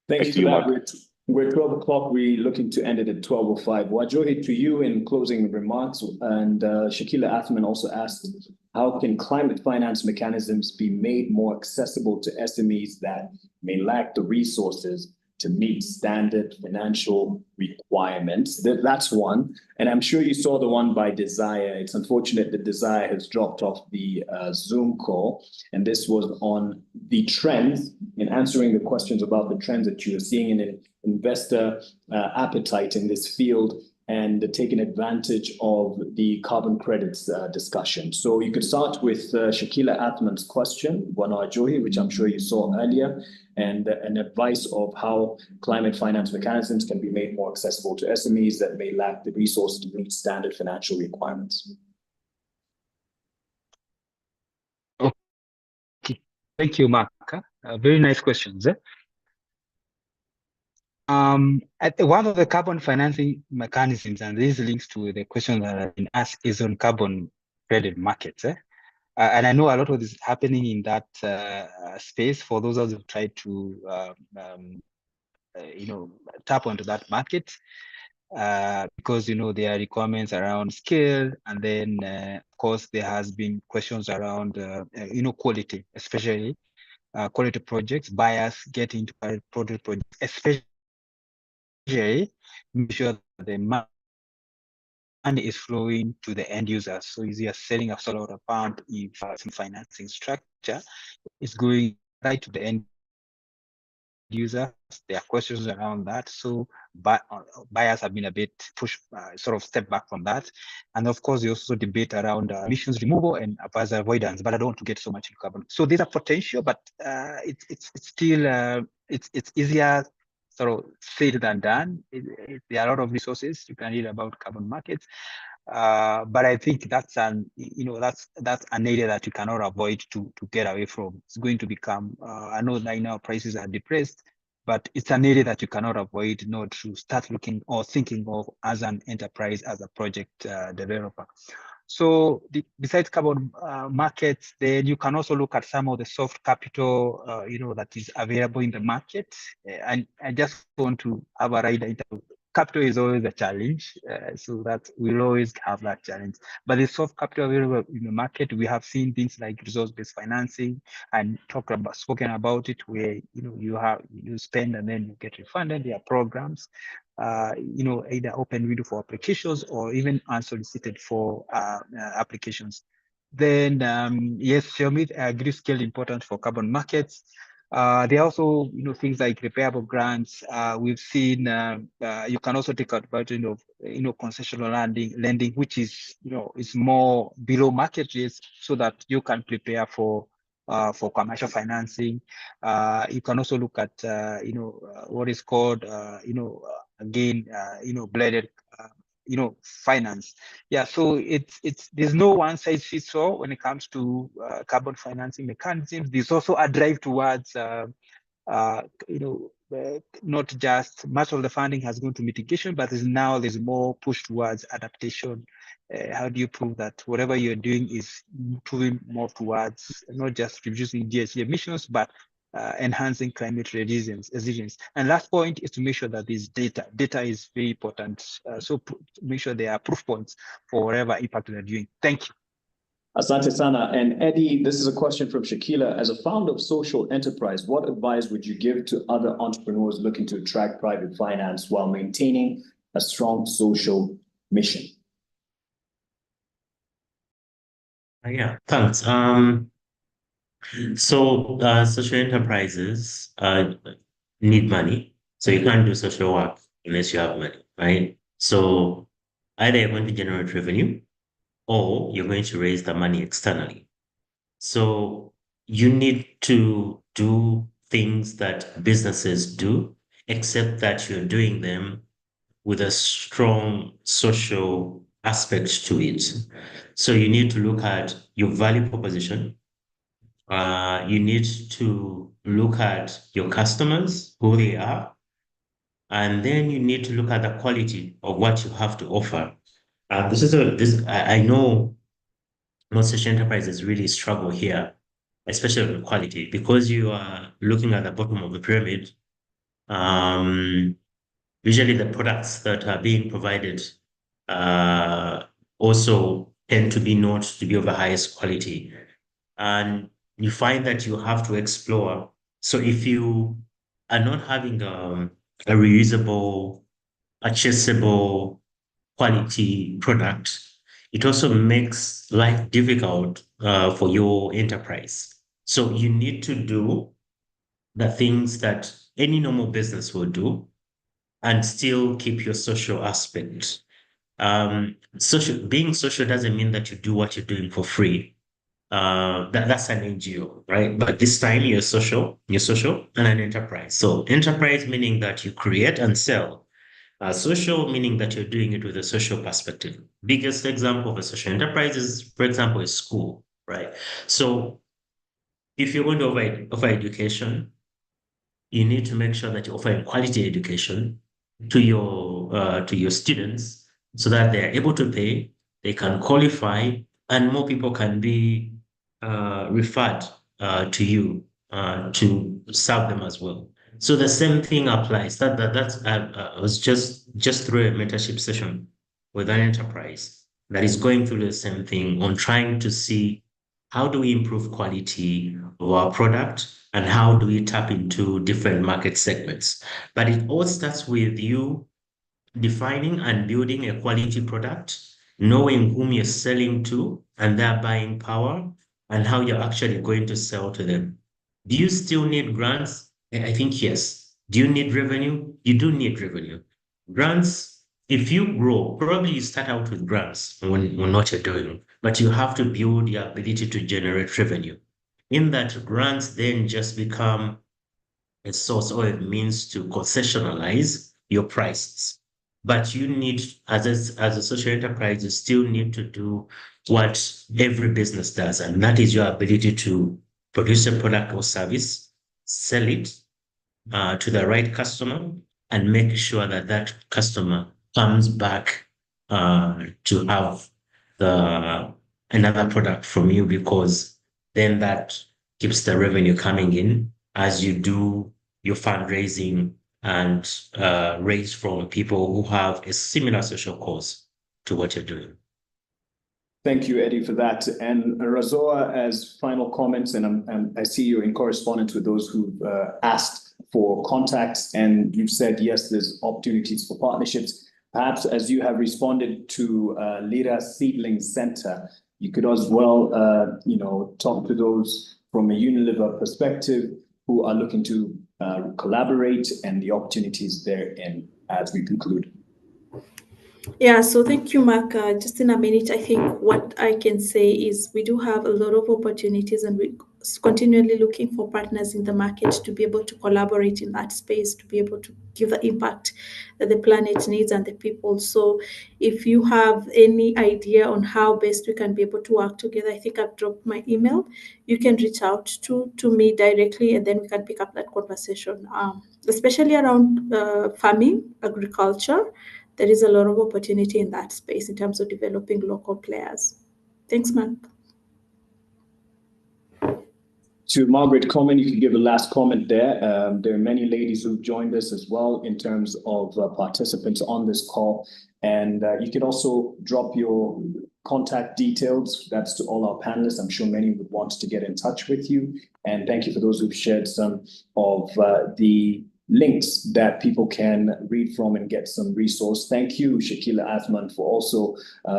B: Thank you for that. We're 12 o'clock. We're looking to end it at 12:05. Wajohi, to you in closing remarks. And Shakila Athman also asked, how can climate finance mechanisms be made more accessible to SMEs that may lack the resources to meet standard financial requirements? That's one. And I'm sure you saw the one by Desire. It's unfortunate that Desire has dropped off the Zoom call. And this was on the trends, in answering the questions about the trends that you are seeing in investor appetite in this field and taking advantage of the carbon credits discussion. So you could start with Shakila Athman's question, Wajohi, which I'm sure you saw earlier, and an advice of how climate finance mechanisms can be made more accessible to SMEs that may lack the resources to meet standard financial requirements.
D: Okay. Thank you, Mark. Very nice questions. One of the carbon financing mechanisms, and this links to the question that I've been asked, is on carbon credit markets. And I know a lot of this is happening in that space for those of us who try to, tap onto that market, because, there are requirements around scale, and then, of course, there has been questions around, quality, especially quality projects, buyers getting into quality projects, especially make sure that the money is flowing to the end user. So if you are selling a solar pump, if some financing structure is going right to the end users. There are questions around that. So buyers have been a bit pushed, sort of step back from that. And of course, there's also debate around emissions removal and hazard avoidance, but I don't want to get so much into carbon. So there's a potential, but it's still, it's easier sort of said than done. There are a lot of resources you can read about carbon markets. But I think that's an area that you cannot avoid to get away from. It's going to become, I know that now prices are depressed, but it's an area that you cannot avoid not to start looking or thinking of as an enterprise, as a project developer. So besides carbon markets, then you can also look at some of the soft capital, that is available in the market. And I just want to have a rider. Capital is always a challenge, so that we'll always have that challenge. But the soft capital available in the market, we have seen things like resource-based financing and spoken about it, where you spend and then you get refunded. There are programs, either open window for applications or even unsolicited for applications. Then yes, Xiaomi, I agree, scale important for carbon markets. There are also, things like repairable grants. We've seen you can also take advantage of, concessional lending, which is, is more below market rates, so that you can prepare for commercial financing. You can also look at, what is called, blended, finance. Yeah, so there's no one size fits all when it comes to carbon financing mechanisms. There's also a drive towards, not just much of the funding has gone to mitigation, but there's more push towards adaptation. How do you prove that whatever you're doing is moving more towards not just reducing GHG emissions, but enhancing climate resilience. And last point is to make sure that this data is very important. So make sure there are proof points for whatever impact they're doing. Thank you.
B: Asante Sana. And Eddie, this is a question from Shakila. As a founder of social enterprise, what advice would you give to other entrepreneurs looking to attract private finance while maintaining a strong social mission?
E: Yeah, thanks. So social enterprises need money. So you can't do social work unless you have money, right? So either you're going to generate revenue or you're going to raise the money externally. So you need to do things that businesses do, except that you're doing them with a strong social aspect to it. So you need to look at your value proposition. You need to look at your customers, who they are, and then you need to look at the quality of what you have to offer. I know most such enterprises really struggle here, especially with quality, because you are looking at the bottom of the pyramid. Usually the products that are being provided also tend to be not to be of the highest quality. And you find that you have to explore. So if you are not having a reusable, accessible, quality product, it also makes life difficult for your enterprise. So you need to do the things that any normal business will do and still keep your social aspect. Being social doesn't mean that you do what you're doing for free. That's an NGO, right? But this time you're social and an enterprise. So enterprise meaning that you create and sell. Social meaning that you're doing it with a social perspective. Biggest example of a social enterprise is, for example, a school, right? So if you're going to offer education, you need to make sure that you're offering quality education to your students so that they're able to pay, they can qualify, and more people can be referred to you to serve them as well. So the same thing applies. I was just through a mentorship session with an enterprise that is going through the same thing on trying to see how do we improve quality of our product and how do we tap into different market segments. But it all starts with you defining and building a quality product, knowing whom you're selling to and their buying power, and how you're actually going to sell to them. Do you still need grants? I think yes. Do you need revenue? You do need revenue. Grants, if you grow, probably you start out with grants when what you're doing, but you have to build your ability to generate revenue. In that, grants then just become a source or a means to concessionalize your prices. But you need, as a social enterprise, you still need to do what every business does, and that is your ability to produce a product or service, sell it to the right customer, and make sure that that customer comes back to have another product from you, because then that keeps the revenue coming in as you do your fundraising and raise from people who have a similar social cause to what you're doing.
B: Thank you, Eddie, for that. And Razoa, as final comments, and I see you're in correspondence with those who've asked for contacts, and you've said, yes, there's opportunities for partnerships. Perhaps as you have responded to Lira Seedling Center, you could as well, talk to those from a Unilever perspective who are looking to collaborate and the opportunities therein as we conclude.
F: Yeah, so thank you, Mark. Just in a minute, I think what I can say is we do have a lot of opportunities, and we're continually looking for partners in the market to be able to collaborate in that space, to be able to give the impact that the planet needs and the people. So if you have any idea on how best we can be able to work together, I think I've dropped my email. You can reach out to me directly, and then we can pick up that conversation, especially around farming, agriculture. There is a lot of opportunity in that space in terms of developing local players. Thanks, Mark.
B: To Margaret Coleman, you can give a last comment there. There are many ladies who've joined us as well in terms of participants on this call. And you can also drop your contact details. That's to all our panelists. I'm sure many would want to get in touch with you. And thank you for those who've shared some of the links that people can read from and get some resource. Thank you, Shakila Athman, for also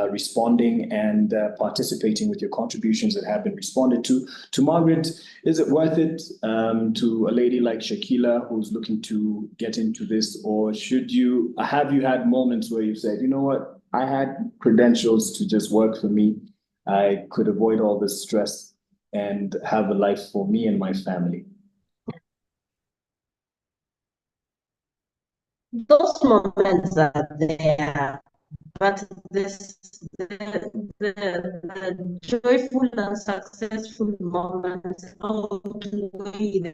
B: responding and participating with your contributions that have been responded to. To Margaret, is it worth it to a lady like Shakila who's looking to get into this, or have you had moments where you've said, you know what, I had credentials to just work for me. I could avoid all this stress and have a life for me and my family?
C: Those moments are there, but the joyful and successful moments outweigh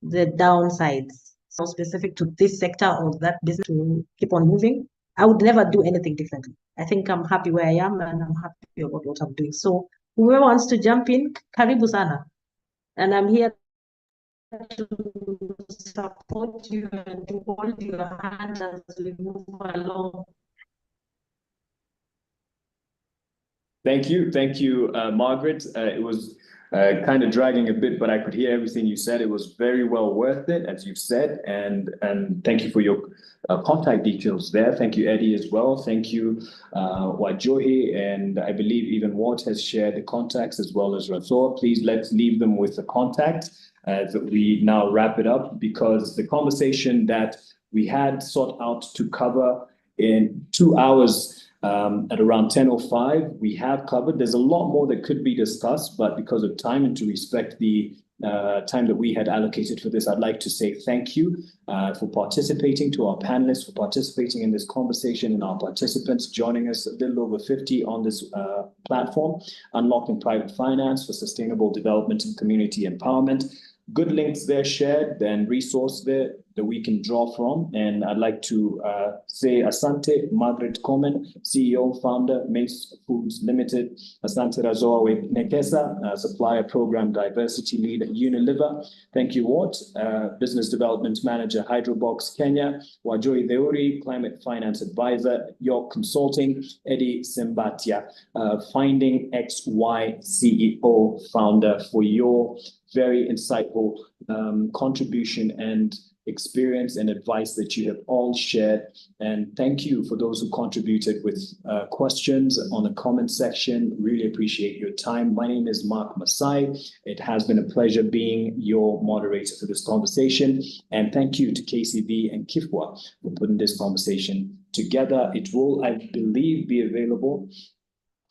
C: the downsides. So specific to this sector or that business to keep on moving, I would never do anything differently. I think I'm happy where I am, and I'm happy about what I'm doing. So whoever wants to jump in, karibu sana. And I'm here to support you and to hold your hand as we move along.
B: Thank you, Margaret. It was kind of dragging a bit, but I could hear everything you said. It was very well worth it, as you've said, and thank you for your contact details there. Thank you, Eddie, as well. Thank you, Wajohi, and I believe even Walt has shared the contacts as well as Razoa. Please let's leave them with the contact as we now wrap it up, because the conversation that we had sought out to cover in 2 hours at around 10:05, we have covered. There's a lot more that could be discussed, but because of time and to respect the time that we had allocated for this, I'd like to say thank you for participating, to our panelists for participating in this conversation, and our participants joining us, a little over 50 on this platform, Unlocking Private Finance for Sustainable Development and Community Empowerment. Good links there shared, and resource there that we can draw from. And I'd like to say Asante, Margaret Coleman, CEO, founder, Maize Foods Limited. Asante Razoa Nekesa, Supplier Program Diversity Lead at Unilever. Thank you, Walt, Business Development Manager, Hydrobox Kenya. Wajohi Theuri, Climate Finance Advisor, York Consulting. Eddie Simbatia, Finding XY CEO, founder, for your very insightful contribution and experience and advice that you have all shared. And thank you for those who contributed with questions on the comment section. Really appreciate your time. My name is Mark Masai. It has been a pleasure being your moderator for this conversation. And thank you to KCB and Kifwa for putting this conversation together. It will, I believe, be available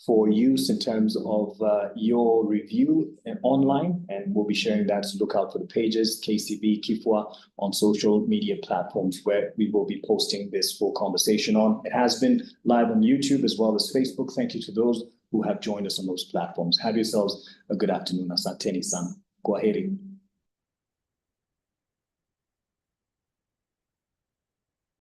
B: for use in terms of your review and online, and we'll be sharing that. So look out for the pages, KCB, Kifwa, on social media platforms where we will be posting this full conversation on. It has been live on YouTube as well as Facebook. Thank you to those who have joined us on those platforms. Have yourselves a good afternoon. Asanteni san. Kwaheri.